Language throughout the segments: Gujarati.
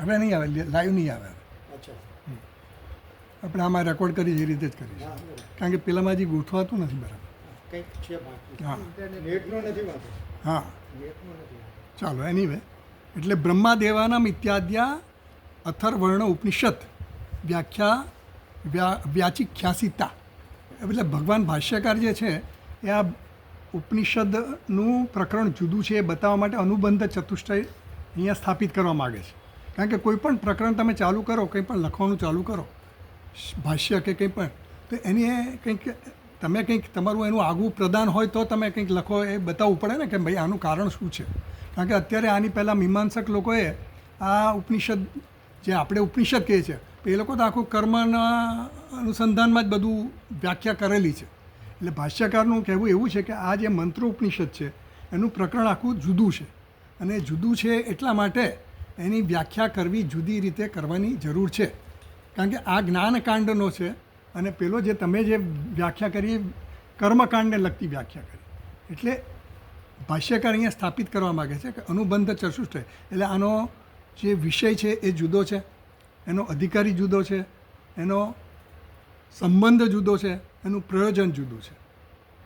હવે નહીં આવે, લાઈવ નહીં આવે. અચ્છા. આપણે આમાં રેકોર્ડ કરી એ રીતે જ કરીશું, કારણ કે પેલામાં હજી ગોઠવાતું નથી બરાબર. કંઈક છે બાકી. હા નેટનો નથી વાંધો. હા નેટનો નથી વાંધો. ચાલો એનીવે, એટલે બ્રહ્માદેવાનામ ઇત્યાદ્યા અથર્વર્ણ ઉપનિષદ વ્યાચિખ્યાસિતા, એટલે ભગવાન ભાષ્યકાર જે છે એ આ ઉપનિષદનું પ્રકરણ જુદું છે એ બતાવવા માટે અનુબંધ ચતુષ્ટય અહીંયા સ્થાપિત કરવા માગે છે. કારણ કે કોઈ પણ પ્રકરણ તમે ચાલુ કરો, કંઈ પણ લખવાનું ચાલુ કરો, ભાષ્ય કે કંઈ પણ, તો એની કંઈક તમે કંઈક તમારું એનું આગવું પ્રદાન હોય તો તમે કંઈક લખો, એ બતાવવું પડે ને કે ભાઈ આનું કારણ શું છે. કારણ કે અત્યારે આની પહેલાં મીમાંસક લોકોએ આ ઉપનિષદ, જે આપણે ઉપનિષદ કહીએ છીએ, એ લોકો તો આખું કર્મના અનુસંધાનમાં જ બધું વ્યાખ્યા કરેલી છે. એટલે ભાષ્યકારનું કહેવું એવું છે કે આ જે મંત્રો ઉપનિષદ છે એનું પ્રકરણ આખું જુદું છે, અને જુદું છે એટલા માટે એની વ્યાખ્યા કરવી જુદી રીતે કરવાની જરૂર છે. કારણ કે આ જ્ઞાનકાંડનો છે અને પેલો જે તમે જે વ્યાખ્યા કરી કર્મકાંડને લગતી વ્યાખ્યા કરી. એટલે ભાષ્યકાર અહીંયા સ્થાપિત કરવા માગે છે કે અનુબંધ ચતુષ્ટય, એટલે આનો જે વિષય છે એ જુદો છે, એનો અધિકારી જુદો છે, એનો સંબંધ જુદો છે, એનું પ્રયોજન જુદું છે.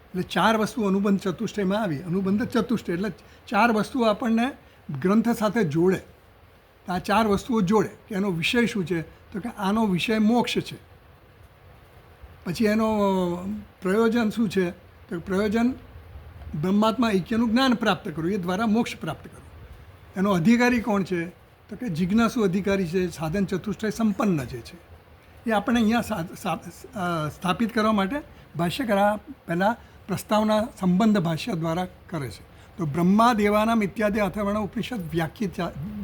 એટલે ચાર વસ્તુ અનુબંધ ચતુષ્ટયમાં આવી. અનુબંધ ચતુષ્ટય એટલે ચાર વસ્તુઓ આપણને ગ્રંથ સાથે જોડે. આ ચાર વસ્તુઓ જોડે કે એનો વિષય શું છે, તો કે આનો વિષય મોક્ષ છે. પછી એનો પ્રયોજન શું છે, તો પ્રયોજન બ્રહ્માત્મા ઐક્યનું જ્ઞાન પ્રાપ્ત કરવું, એ દ્વારા મોક્ષ પ્રાપ્ત કરવું. એનો અધિકારી કોણ છે, તો કે જિજ્ઞાસુ અધિકારી છે, સાધન ચતુષ્ટય સંપન્ન જે છે એ આપણે અહીંયા સ્થાપિત કરવા માટે ભાષ્યકાર પહેલાં પ્રસ્તાવના સંબંધ ભાષ્ય દ્વારા કરે છે. તો બ્રહ્મા દેવાનામ ઇત્યાદિ અથર્વણ ઉપનિષદ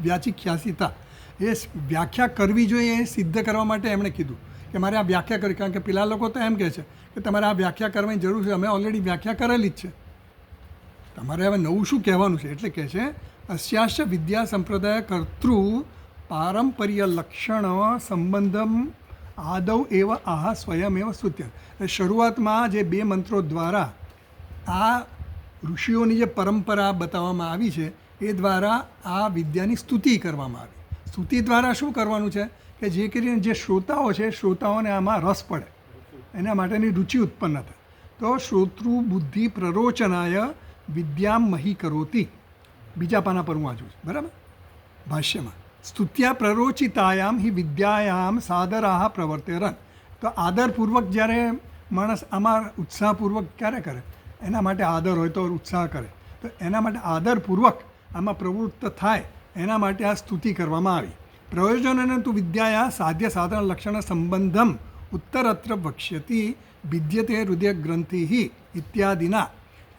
વ્યાચિખ્યાસિતા, એ વ્યાખ્યા કરવી જોઈએ એ સિદ્ધ કરવા માટે એમણે કીધું કે મારે આ વ્યાખ્યા કરવી. કારણ કે પેલા લોકો તો એમ કહે છે કે તમારે આ વ્યાખ્યા કરવાની જરૂર છે, અમે ઓલરેડી વ્યાખ્યા કરેલી જ છે, તમારે હવે નવું શું કહેવાનું છે. એટલે કહે છે અસ્યાશ્ચ વિદ્યા સંપ્રદાય કર્તૃ પારંપર્ય લક્ષણ સંબંધમ આદૌ એવ આહ સ્વયમેવ સ્તુત્ય. શરૂઆતમાં જે બે મંત્રો દ્વારા આ ઋષિઓની જે પરંપરા બતાવવામાં આવી છે એ દ્વારા આ વિદ્યાની સ્તુતિ કરવામાં આવી. સ્તુતિ દ્વારા શું કરવાનું છે કે જે કરીને જે શ્રોતાઓ છે, શ્રોતાઓને આમાં રસ પડે, એના માટેની રુચિ ઉત્પન્ન થાય. તો શ્રોતૃ બુદ્ધિ પ્રરોચનાય વિદ્યામ મહી કરોતી, બીજા પાના પર હું વાંચું છું બરાબર ભાષ્યમાં. સ્તુત્યા પ્રરોચિતાયામ હિ વિદ્યાયામ સાદરાહ પ્રવર્તેરન. તો આદરપૂર્વક જ્યારે માણસ આમાં ઉત્સાહપૂર્વક ક્યારે કરે, એના માટે આદર હોય તો ઉત્સાહ કરે, તો એના માટે આદરપૂર્વક આમાં પ્રવૃત્ત થાય, એના માટે આ સ્તુતિ કરવામાં આવી. પ્રયોજનને તું વિદ્યાયા સાધ્ય સાધન લક્ષણ સંબંધમ ઉત્તરત્ર વક્ષ્યતિ વિદ્યતે હૃદય ગ્રંથિ ઇત્યાદિના.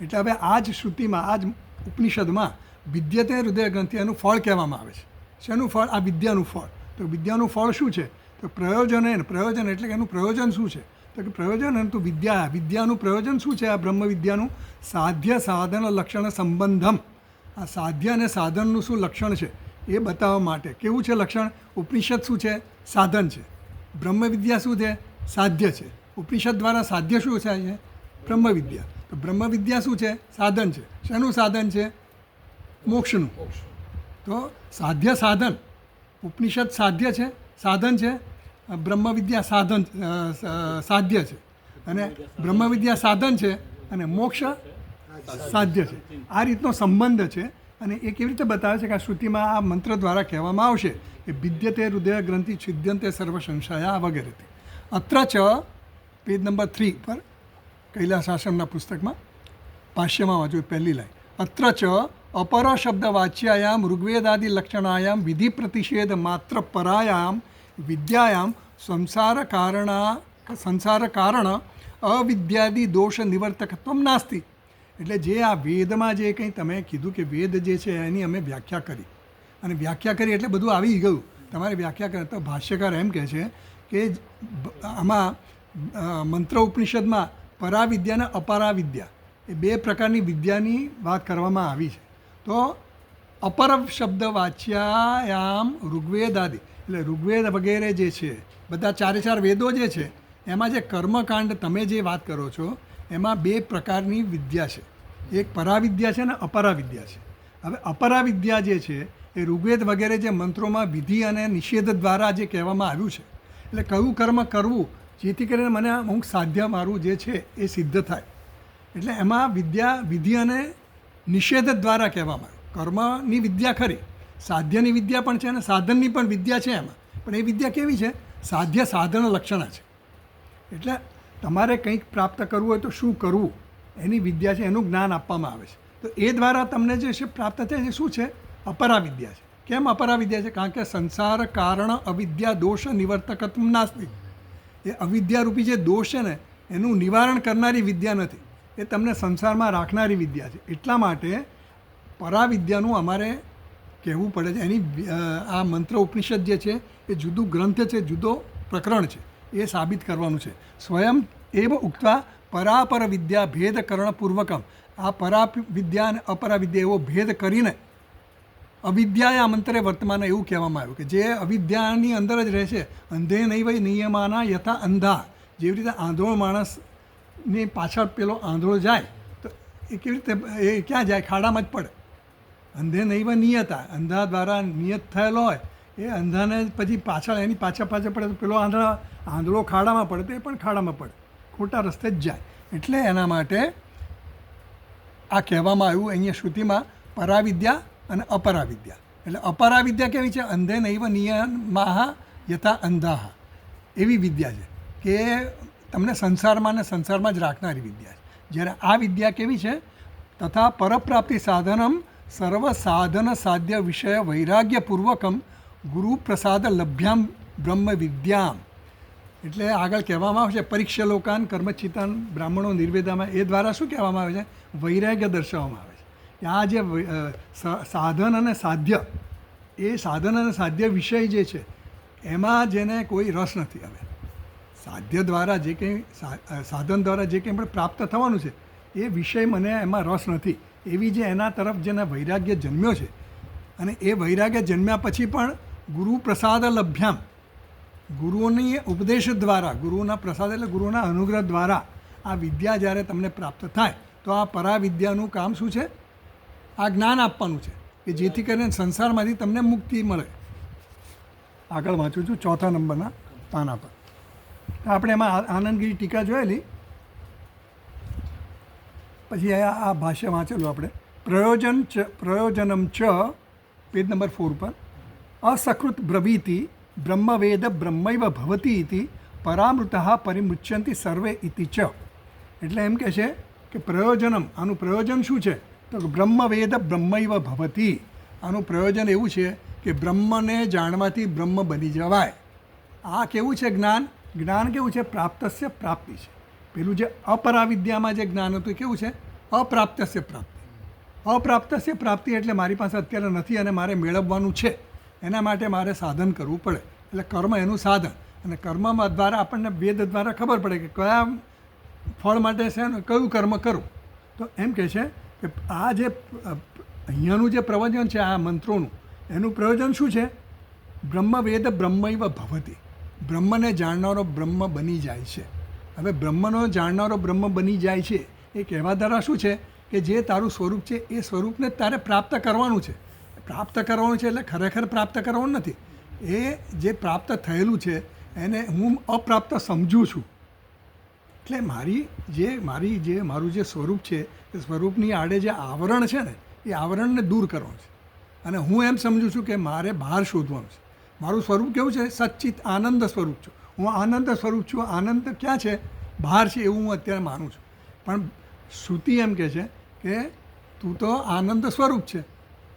એટલે હવે આ જ શ્રુતિમાં, આ જ ઉપનિષદમાં વિદ્યતે હૃદય ગ્રંથિ એનું ફળ કહેવામાં આવે છે. શેનું ફળ? આ વિદ્યાનું ફળ. તો વિદ્યાનું ફળ શું છે, તો પ્રયોજન. પ્રયોજન એટલે કે એનું પ્રયોજન શું છે, તો કે પ્રયોજન તો વિદ્યા, વિદ્યાનું પ્રયોજન શું છે, આ બ્રહ્મ વિદ્યાનું સાધ્ય સાધન લક્ષણ સંબંધમ. આ સાધ્ય અને સાધનનું શું લક્ષણ છે એ બતાવવા માટે. કેવું છે લક્ષણ? ઉપનિષદ શું છે? સાધન છે. બ્રહ્મ વિદ્યા શું છે? સાધ્ય છે. ઉપનિષદ દ્વારા સાધ્ય શું થાય છે? બ્રહ્મ વિદ્યા. તો બ્રહ્મ વિદ્યા શું છે? સાધન છે. શેનું સાધન છે? મોક્ષનું. તો સાધ્ય સાધન, ઉપનિષદ સાધ્ય છે, સાધન છે, બ્રહ્મ વિદ્યા સાધન સાધ્ય છે, અને બ્રહ્મ વિદ્યા સાધન છે અને મોક્ષ સાધ્ય છે. આ રીતનો સંબંધ છે. અને એ કેવી રીતે બતાવે છે કે આ શ્રુતિમાં આ મંત્ર દ્વારા કહેવામાં આવશે કે વિદ્યતે હૃદય ગ્રંથિ છિદ્યંતે સર્વ સંશયા વગેરે. અત્ર ચ પેજ નંબર 3 પર કૈલાસાશ્રમના પુસ્તકમાં ભાષ્યમાં વાંચું પહેલી લાઈન. અત્ર ચ અપર શબ્દ વાચ્યાયામ ઋગ્વેદાદિ લક્ષણાયામ વિધિ પ્રતિષેધ માત્ર પરાયામ વિદ્યાયામ સંસાર કારણ અવિદ્યાદિ દોષ નિવર્તકત્વ નાસ્તિ. એટલે જે આ વેદમાં જે કંઈ તમે કીધું કે વેદ જે છે એની અમે વ્યાખ્યા કરી, અને વ્યાખ્યા કરી એટલે બધું આવી ગયું. તમારે વ્યાખ્યા કરે તો ભાષ્યકાર એમ કહે છે કે આમાં મંત્ર ઉપનિષદમાં પરાવિદ્યા અને અપરાવિદ્યા એ બે પ્રકારની વિદ્યાની વાત કરવામાં આવી છે. તો અપર શબ્દ વાચ્યાયામ ઋગ્વેદાદિ, એટલે ઋગ્વેદ વગેરે જે છે બધા ચારે ચાર વેદો જે છે એમાં જે કર્મકાંડ તમે જે વાત કરો છો એમાં બે પ્રકારની વિદ્યા છે. એક પરાવિદ્યા છે અને અપરાવિદ્યા છે. હવે અપરાવિદ્યા જે છે એ ઋગ્વેદ વગેરે જે મંત્રોમાં વિધિ અને નિષેધ દ્વારા જે કહેવામાં આવ્યું છે, એટલે કયું કર્મ કરવું જેથી કરીને મને અમુક સાધ્ય મારું જે છે એ સિદ્ધ થાય, એટલે એમાં વિદ્યા વિધિ અને નિષેધ દ્વારા કહેવામાં આવ્યું. કર્મની વિદ્યા ખરી, સાધ્યની વિદ્યા પણ છે અને સાધનની પણ વિદ્યા છે એમાં, પણ એ વિદ્યા કેવી છે? સાધ્ય સાધન લક્ષણ છે. એટલે તમારે કંઈક પ્રાપ્ત કરવું હોય તો શું કરવું એની વિદ્યા છે, એનું જ્ઞાન આપવામાં આવે છે. તો એ દ્વારા તમને જે છે પ્રાપ્ત થાય એ શું છે? અપરા વિદ્યા છે. કેમ અપરા વિદ્યા છે? કારણ કે સંસાર કારણ અવિદ્યા દોષ નિવર્તકત્વ નાસ્તિ. એ અવિદ્યારૂપી જે દોષ છે ને એનું નિવારણ કરનારી વિદ્યા નથી, એ તમને સંસારમાં રાખનારી વિદ્યા છે. એટલા માટે પરાવિદ્યાનું અમારે કહેવું પડે છે. એની આ મંત્ર ઉપનિષદ જે છે એ જુદું ગ્રંથ છે, જુદો પ્રકરણ છે, એ સાબિત કરવાનું છે. સ્વયં એવ ઉક્તા પરાપર વિદ્યા ભેદકરણ પૂર્વકમ. આ પરા વિદ્યા અને અપરા વિદ્યા એવો ભેદ કરીને અવિદ્યાએ આ મંત્રે વર્તમાન એવું કહેવામાં આવ્યું કે જે અવિદ્યાની અંદર જ રહે છે. અંધે નૈવ નિયમાના યથા અંધા. જેવી રીતે આંધળો માણસની પાછળ પેલો આંધળો જાય તો એ કેવી રીતે એ ક્યાં જાય? ખાડામાં જ પડે. અંધે નૈવ નિયતા, અંધા દ્વારા નિયત થયેલો હોય એ અંધાને પછી પાછળ એની પાછળ પડે તો પેલો આંધળો ખાડામાં પડે તો એ પણ ખાડામાં પડે, ખોટા રસ્તે જ જાય. એટલે એના માટે આ કહેવામાં આવ્યું અહીંયા શ્રુતિમાં પરાવિદ્યા અને અપરાવિદ્યા. એટલે અપરાવિદ્યા કેવી છે? અંધે નૈવ નિયમાહ યથા અંધાહ. એવી વિદ્યા છે કે તમને સંસારમાં ને સંસારમાં જ રાખનારી વિદ્યા છે. જ્યારે આ વિદ્યા કેવી છે? તથા પરપ્રાપ્તિ સાધનમ સર્વ સાધન સાધ્ય વિષય વૈરાગ્યપૂર્વકમ ગુરુ પ્રસાદ લભ્યામ બ્રહ્મ વિદ્યામ. એટલે આગળ કહેવામાં આવે છે પરીક્ષા લોકાન કર્મચિતાન બ્રાહ્મણો નિર્વેદામાં, એ દ્વારા શું કહેવામાં આવે છે? વૈરાગ્ય દર્શાવવામાં આવે છે કે આ જે સાધન અને સાધ્ય, એ સાધન અને સાધ્ય વિષય જે છે એમાં જેને કોઈ રસ નથી. હવે સાધ્ય દ્વારા જે કંઈ સાધન દ્વારા જે કંઈ પણ પ્રાપ્ત થવાનું છે એ વિષય મને એમાં રસ નથી. એવી જે એના તરફ જેને વૈરાગ્ય જન્મ્યો છે, અને એ વૈરાગ્ય જન્મ્યા પછી પણ ગુરુ પ્રસાદ લભ્યામ, ગુરુઓની ઉપદેશ દ્વારા, ગુરુના પ્રસાદ એટલે ગુરુના અનુગ્રહ દ્વારા આ વિદ્યા જ્યારે તમને પ્રાપ્ત થાય તો આ પરાવિદ્યાનું કામ શું છે? આ જ્ઞાન આપવાનું છે કે જેથી કરીને સંસારમાંથી તમને મુક્તિ મળે. આગળ વાંચું છું 4થા નંબરના પાના પર. આપણે એમાં આનંદગીરી ટીકા જોયેલી, પછી આ ભાષ્ય વાંચેલું આપણે. પ્રયોજનમ ચ પેજ નંબર 4 પર અસકૃત બ્રવીતિ બ્રહ્મવેદ બ્રહ્મૈવ ભવતી ઇતિ પરામૃતઃ પરિમુચ્યંતિ સર્વે ઇતિ ચ. એટલે એમ કહે છે કે પ્રયોજનમ, આનું પ્રયોજન શું છે? તો બ્રહ્મવેદ બ્રહ્મૈવ ભવતી. આનું પ્રયોજન એવું છે કે બ્રહ્મને જાણવાથી બ્રહ્મ બની જવાય. આ કેવું છે જ્ઞાન? જ્ઞાન કેવું છે? પ્રાપ્તસ્ય પ્રાપ્તિ છે. પેલું જે અપરાવિદ્યામાં જે જ્ઞાન હતું એ કેવું છે? અપ્રાપ્તસ્ય પ્રાપ્તિ. અપ્રાપ્તસ્ય પ્રાપ્તિ એટલે મારી પાસે અત્યારે નથી અને મારે મેળવવાનું છે, એના માટે મારે સાધન કરવું પડે. એટલે કર્મ એનું સાધન, અને કર્મમાં દ્વારા આપણને વેદ દ્વારા ખબર પડે કે કયા ફળ માટે છે ને કયું કર્મ કરવું. તો એમ કહે છે કે આ જે અહીંયાનું જે પ્રવચન છે આ મંત્રોનું, એનું પ્રયોજન શું છે? બ્રહ્મવેદ બ્રહ્મૈવ ભવતી. બ્રહ્મને જાણનારો બ્રહ્મ બની જાય છે. હવે બ્રહ્મનો જાણનારો બ્રહ્મ બની જાય છે એ કહેવા દ્વારા શું છે કે જે તારું સ્વરૂપ છે એ સ્વરૂપને તારે પ્રાપ્ત કરવાનું છે. પ્રાપ્ત કરવાનું છે એટલે ખરેખર પ્રાપ્ત કરવાનું નથી. એ જે પ્રાપ્ત થયેલું છે એને હું અપ્રાપ્ત સમજું છું. એટલે મારું જે સ્વરૂપ છે એ સ્વરૂપની આડે જે આવરણ છે ને એ આવરણને દૂર કરવાનું છે. અને હું એમ સમજું છું કે મારે બહાર શોધવાનું છે. મારું સ્વરૂપ કેવું છે? સચ્ચિત આનંદ સ્વરૂપ છું. હું આનંદ સ્વરૂપ છું. આનંદ ક્યાં છે? બહાર છે એવું હું અત્યારે માનું છું. પણ શ્રુતિ એમ કહે છે કે તું તો આનંદ સ્વરૂપ છે.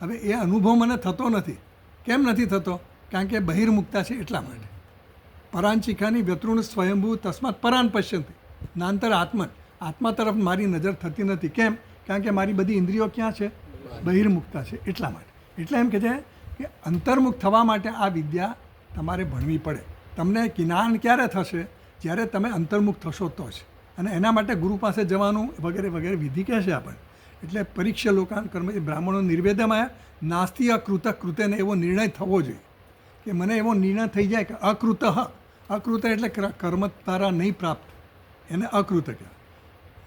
હવે એ અનુભવ મને થતો નથી. કેમ નથી થતો? કારણ કે બહિર્મુક્તા છે એટલા માટે. પરાંચિકાની વ્યતૃણ સ્વયંભૂ તસ્માત પરાન પશ્યંતિ નાંતર આત્મા તરફ મારી નજર થતી નથી. કેમ? કારણ કે મારી બધી ઇન્દ્રિયો ક્યાં છે? બહિર્મુક્તા છે એટલા માટે. એટલે એમ કહે છે કે અંતર્મુખ થવા માટે આ વિદ્યા તમારે ભણવી પડે. તમને જ્ઞાન ક્યારે થશે? જ્યારે તમે અંતર્મુખ થશો તો જ. અને એના માટે ગુરુ પાસે જવાનું વગેરે વગેરે વિધિ કહે છે આપણને. એટલે પરીક્ષા લોકાન કર્મ બ્રાહ્મણો નિર્વેદમાં નાસ્તિ અકૃત કૃતેને એવો નિર્ણય થવો જોઈએ કે મને એવો નિર્ણય થઈ જાય કે અકૃત એટલે કર્મ દ્વારા નહીં પ્રાપ્ત, એને અકૃત કહેવાય.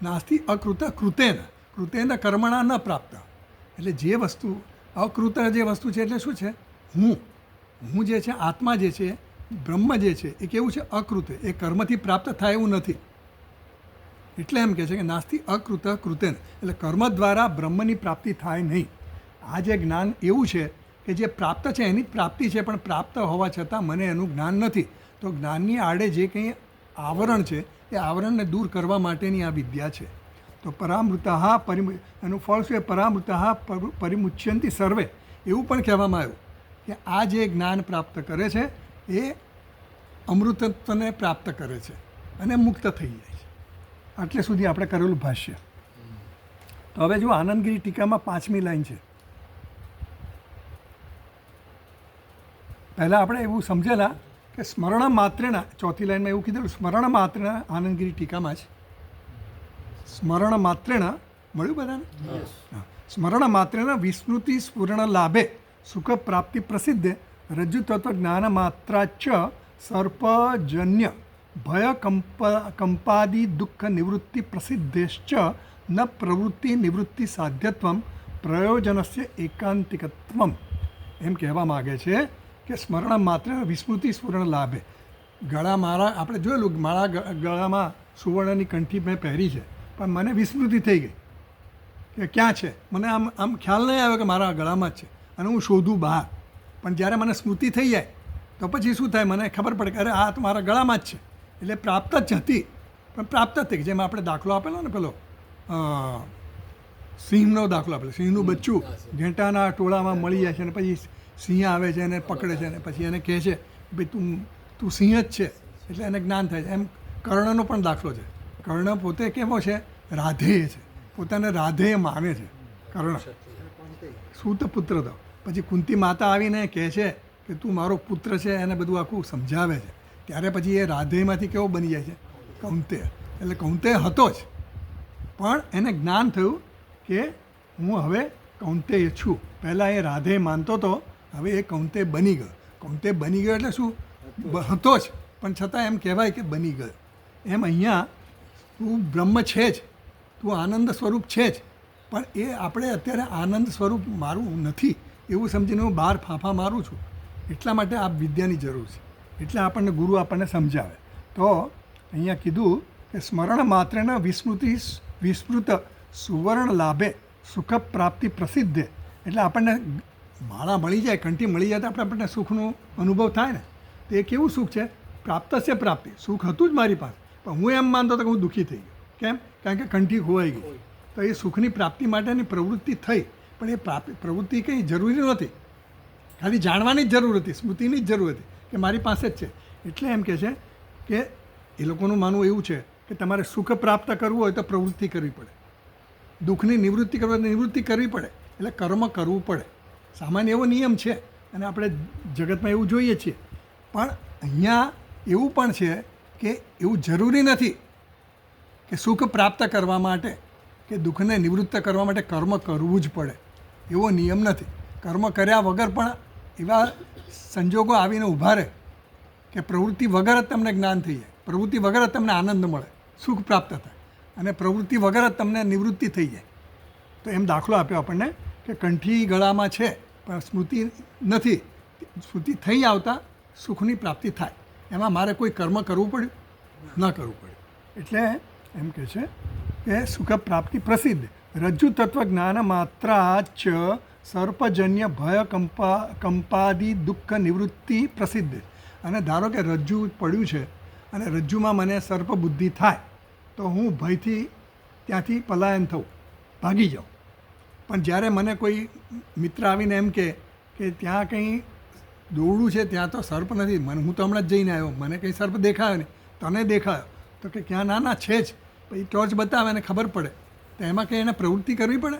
નાસ્તિ અકૃત કૃતેન કર્મણા ન પ્રાપ્ત. એટલે જે વસ્તુ અકૃત જે વસ્તુ છે એટલે શું છે? હું જે છે, આત્મા જે છે, બ્રહ્મ જે છે એ કેવું છે? અકૃત. એ કર્મથી પ્રાપ્ત થાય એવું નથી. એટલે એમ કહે છે કે નાસ્તિ અકૃત કૃતેન, એટલે કર્મ દ્વારા બ્રહ્મની પ્રાપ્તિ થાય નહીં. આ જે જ્ઞાન એવું છે કે જે પ્રાપ્ત છે એની જ પ્રાપ્તિ છે, પણ પ્રાપ્ત હોવા છતાં મને એનું જ્ઞાન નથી. તો જ્ઞાનની આડે જે કંઈ આવરણ છે એ આવરણને દૂર કરવા માટેની આ વિદ્યા છે. તો પરામૃતઃ એનું ફળ શું? પરામૃતઃ પરિમુચ્યંતિ સર્વે. એવું પણ કહેવામાં આવ્યું કે આ જે જ્ઞાન પ્રાપ્ત કરે છે એ અમૃતત્વને પ્રાપ્ત કરે છે અને મુક્ત થઈ જાય છે. આટલે સુધી આપણે કરેલું ભાષ્ય. તો હવે જો આનંદગીરી ટીકામાં 5મી લાઈન છે. પહેલાં આપણે એવું સમજેલા કે સ્મરણ માત્રેના, 4થી લાઈનમાં એવું કીધેલું, સ્મરણ માત્રેના આનંદગીરી ટીકામાં જ સ્મરણ માત્રેના મળ્યું બધાને? સ્મરણ માત્રેના વિસ્મૃતિ સ્ફુરણ લાભે સુખ પ્રાપ્તિ પ્રસિદ્ધે રજ્જુ તત્વ જ્ઞાન માત્રાચ સર્પજન્ય ભય કંપાદિ દુઃખ નિવૃત્તિ પ્રસિદ્ધેશ્ચ ન પ્રવૃત્તિ નિવૃત્તિ સાધ્યત્વમ પ્રયોજનસ્ય એકાંતિકત્વમ. એમ કહેવા માગે છે કે સ્મરણ માત્ર વિસ્મૃતિ સ્ફુરણ લાભે. મારા આપણે જોયેલું, મારા ગળામાં સુવર્ણની કંઠી મેં પહેરી છે, પણ મને વિસ્મૃતિ થઈ ગઈ કે ક્યાં છે. મને આમ ખ્યાલ નહીં આવ્યો કે મારા ગળામાં જ છે અને હું શોધું બહાર. પણ જ્યારે મને સ્મૃતિ થઈ જાય તો પછી શું થાય? મને ખબર પડે કે અરે આ તો મારા ગળામાં જ છે. એટલે પ્રાપ્ત જ હતી, પણ પ્રાપ્ત જ થઈ. જેમ આપણે દાખલો આપેલો ને, પેલો સિંહનો દાખલો આપેલો. સિંહનું બચ્ચું ઘેટાના ટોળામાં મળી જાય છે અને પછી સિંહ આવે છે અને પકડે છે અને પછી એને કહે છે ભાઈ તું સિંહ જ છે, એટલે એને જ્ઞાન થાય છે. એમ કર્ણનો પણ દાખલો છે. કર્ણ પોતે કેવો છે? રાધેય છે, પોતાને રાધેય માને છે કર્ણ. સૂત પુત્ર તો પછી કુંતી માતા આવીને કહે છે કે તું મારો પુત્ર છે, એને બધું આખું સમજાવે છે. ત્યારે પછી એ રાધેયમાંથી કેવો બની જાય છે? કૌંતેય. એટલે કૌંતેય હતો જ, પણ એને જ્ઞાન થયું કે હું હવે કૌંતેય છું. પહેલાં એ રાધેય માનતો હતો, હવે એ કૌંતેય બની ગયો. કૌંતેય બની ગયો એટલે શું? હતો જ, પણ છતાં એમ કહેવાય કે બની ગયો. એમ અહીંયા તું બ્રહ્મ છે જ, તું આનંદ સ્વરૂપ છે જ, પણ એ આપણે અત્યારે આનંદ સ્વરૂપ મારું નથી એવું સમજીને હું બહાર ફાંફા મારું છું. એટલા માટે આ વિદ્યાની જરૂર છે. એટલે આપણને ગુરુ આપણને સમજાવે. તો અહીંયા કીધું કે સ્મરણ માત્રેના વિસ્મૃત સુવર્ણ લાભે સુખ પ્રાપ્તિ પ્રસિદ્ધે. એટલે આપણને માળા મળી જાય, કંઠી મળી જાય તો આપણને સુખનો અનુભવ થાય ને. તો એ કેવું સુખ છે? પ્રાપ્ત છે પ્રાપ્તિ. સુખ હતું જ મારી પાસે, પણ હું એમ માનતો હતો કે હું દુઃખી થઈ ગયો. કેમ? કારણ કે કંઠી ખોવાઈ ગઈ. તો એ સુખની પ્રાપ્તિ માટેની પ્રવૃત્તિ થઈ, પણ એ પ્રવૃત્તિ કંઈ જરૂરી નહોતી. ખાલી જાણવાની જ જરૂર હતી, સ્મૃતિની જ જરૂર હતી કે મારી પાસે જ છે. એટલે એમ કહે છે કે એ લોકોનું માનવું એવું છે કે તમારે સુખ પ્રાપ્ત કરવું હોય તો પ્રવૃત્તિ કરવી પડે, દુઃખની નિવૃત્તિ કરવી હોય તો નિવૃત્તિ કરવી પડે, એટલે કર્મ કરવું પડે. સામાન્ય એવો નિયમ છે અને આપણે જગતમાં એવું જોઈએ છીએ. પણ અહીંયા એવું પણ છે કે એવું જરૂરી નથી કે સુખ પ્રાપ્ત કરવા માટે કે દુઃખને નિવૃત્ત કરવા માટે કર્મ કરવું જ પડે, એવો નિયમ નથી. કર્મ કર્યા વગર પણ એવા સંજોગો આવીને ઊભા રહે કે પ્રવૃત્તિ વગર જ તમને જ્ઞાન થઈ જાય, પ્રવૃત્તિ વગર જ તમને આનંદ મળે, સુખ પ્રાપ્ત થાય, અને પ્રવૃત્તિ વગર જ તમને નિવૃત્તિ થઈ જાય. તો એમ દાખલો આપ્યો આપણને કે કંઠી ગળામાં છે પણ સ્મૃતિ નથી. સ્મૃતિ થઈ આવતા સુખની પ્રાપ્તિ થાય. એમાં મારે કોઈ કર્મ કરવું પડ્યું? ન કરવું પડ્યું. એટલે એમ કહે છે કે સુખ પ્રાપ્તિ પ્રસિદ્ધ રજ્જુ તત્વ જ્ઞાન માત્રા ચ સર્પજન્ય ભય કંપાદિ દુઃખ નિવૃત્તિ પ્રસિદ્ધ. અને ધારો કે રજ્જુ પડ્યું છે અને રજ્જુમાં મને સર્પ બુદ્ધિ થાય તો હું ભયથી ત્યાંથી પલાયન થઉં, ભાગી જાઉં. પણ જ્યારે મને કોઈ મિત્ર આવીને એમ કે ત્યાં કંઈ દોરડું છે, ત્યાં તો સર્પ નથી, હું તો હમણાં જ જઈને આવ્યો, મને કંઈ સર્પ દેખાયો નહીં, તને દેખાયો, તો કે ક્યાં? ના છે જ. પછી ટોર્ચ બતાવે અને ખબર પડે, તો એમાં કંઈ એને પ્રવૃત્તિ કરવી પડે?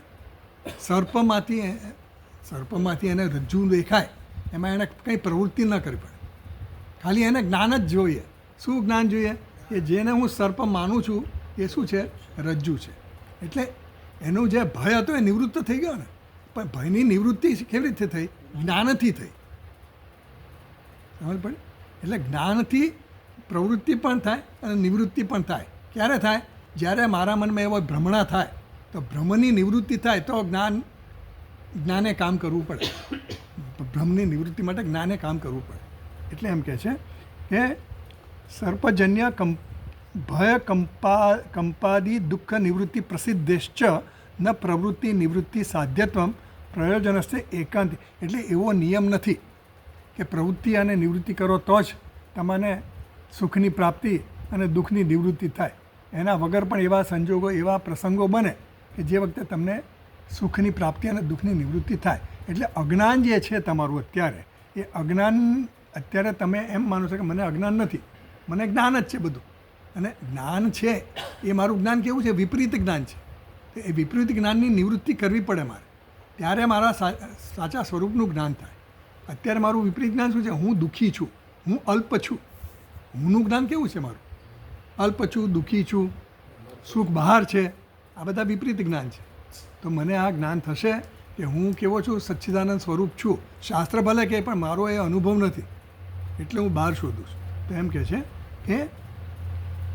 સર્પમાંથી એને રજ્જુ દેખાય, એમાં એને કંઈ પ્રવૃત્તિ ન કરવી પડે, ખાલી એને જ્ઞાન જ જોઈએ. શું જ્ઞાન જોઈએ? કે જેને હું સર્પ માનું છું એ શું છે? રજ્જુ છે. એટલે એનું જે ભય હતો એ નિવૃત્ત થઈ ગયો ને. પણ ભયની નિવૃત્તિ કેવી રીતે થઈ? જ્ઞાનથી થઈ. સમજ પડી? એટલે જ્ઞાનથી પ્રવૃત્તિ પણ થાય અને નિવૃત્તિ પણ થાય. ક્યારે થાય? જ્યારે મારા મનમાં એવો ભ્રમણા થાય, તો ભ્રમની નિવૃત્તિ થાય તો જ્ઞાન જ્ઞાને કામ કરવું પડે. ભ્રમની નિવૃત્તિ માટે જ્ઞાને કામ કરવું પડે. એટલે એમ કહે છે કે સર્પજન્ય ભય કંપાદી દુઃખ નિવૃત્તિ પ્રસિદ્ધેશ્ચ ન પ્રવૃત્તિ નિવૃત્તિ સાધ્યત્વમ પ્રયોજનસ્ય એકાંતિ. એટલે એવો નિયમ નથી કે પ્રવૃત્તિ અને નિવૃત્તિ કરો તો જ તમને સુખની પ્રાપ્તિ અને દુઃખની નિવૃત્તિ થાય. એના વગર પણ એવા સંજોગો, એવા પ્રસંગો બને કે જે વખતે તમને સુખની પ્રાપ્તિ અને દુઃખની નિવૃત્તિ થાય. એટલે અજ્ઞાન જે છે તમારું અત્યારે, એ અજ્ઞાન અત્યારે તમે એમ માનો છો કે મને અજ્ઞાન નથી, મને જ્ઞાન જ છે બધું. અને જ્ઞાન છે એ મારું જ્ઞાન કેવું છે? વિપરીત જ્ઞાન છે. તો એ વિપરીત જ્ઞાનની નિવૃત્તિ કરવી પડે મારે, ત્યારે મારા સાચા સ્વરૂપનું જ્ઞાન થાય. અત્યારે મારું વિપરીત જ્ઞાન શું છે? હું દુઃખી છું, હું અલ્પ છું. હુંનું જ્ઞાન કેવું છે મારું? અલ્પ છું, દુઃખી છું, સુખ બહાર છે. આ બધા વિપરીત જ્ઞાન છે. તો મને આ જ્ઞાન થશે કે હું કેવો છું? સચ્ચિદાનંદ સ્વરૂપ છું. શાસ્ત્ર ભલે કહે પણ મારો એ અનુભવ નથી, એટલે હું બહાર શોધું છું. તો એમ કહે છે કે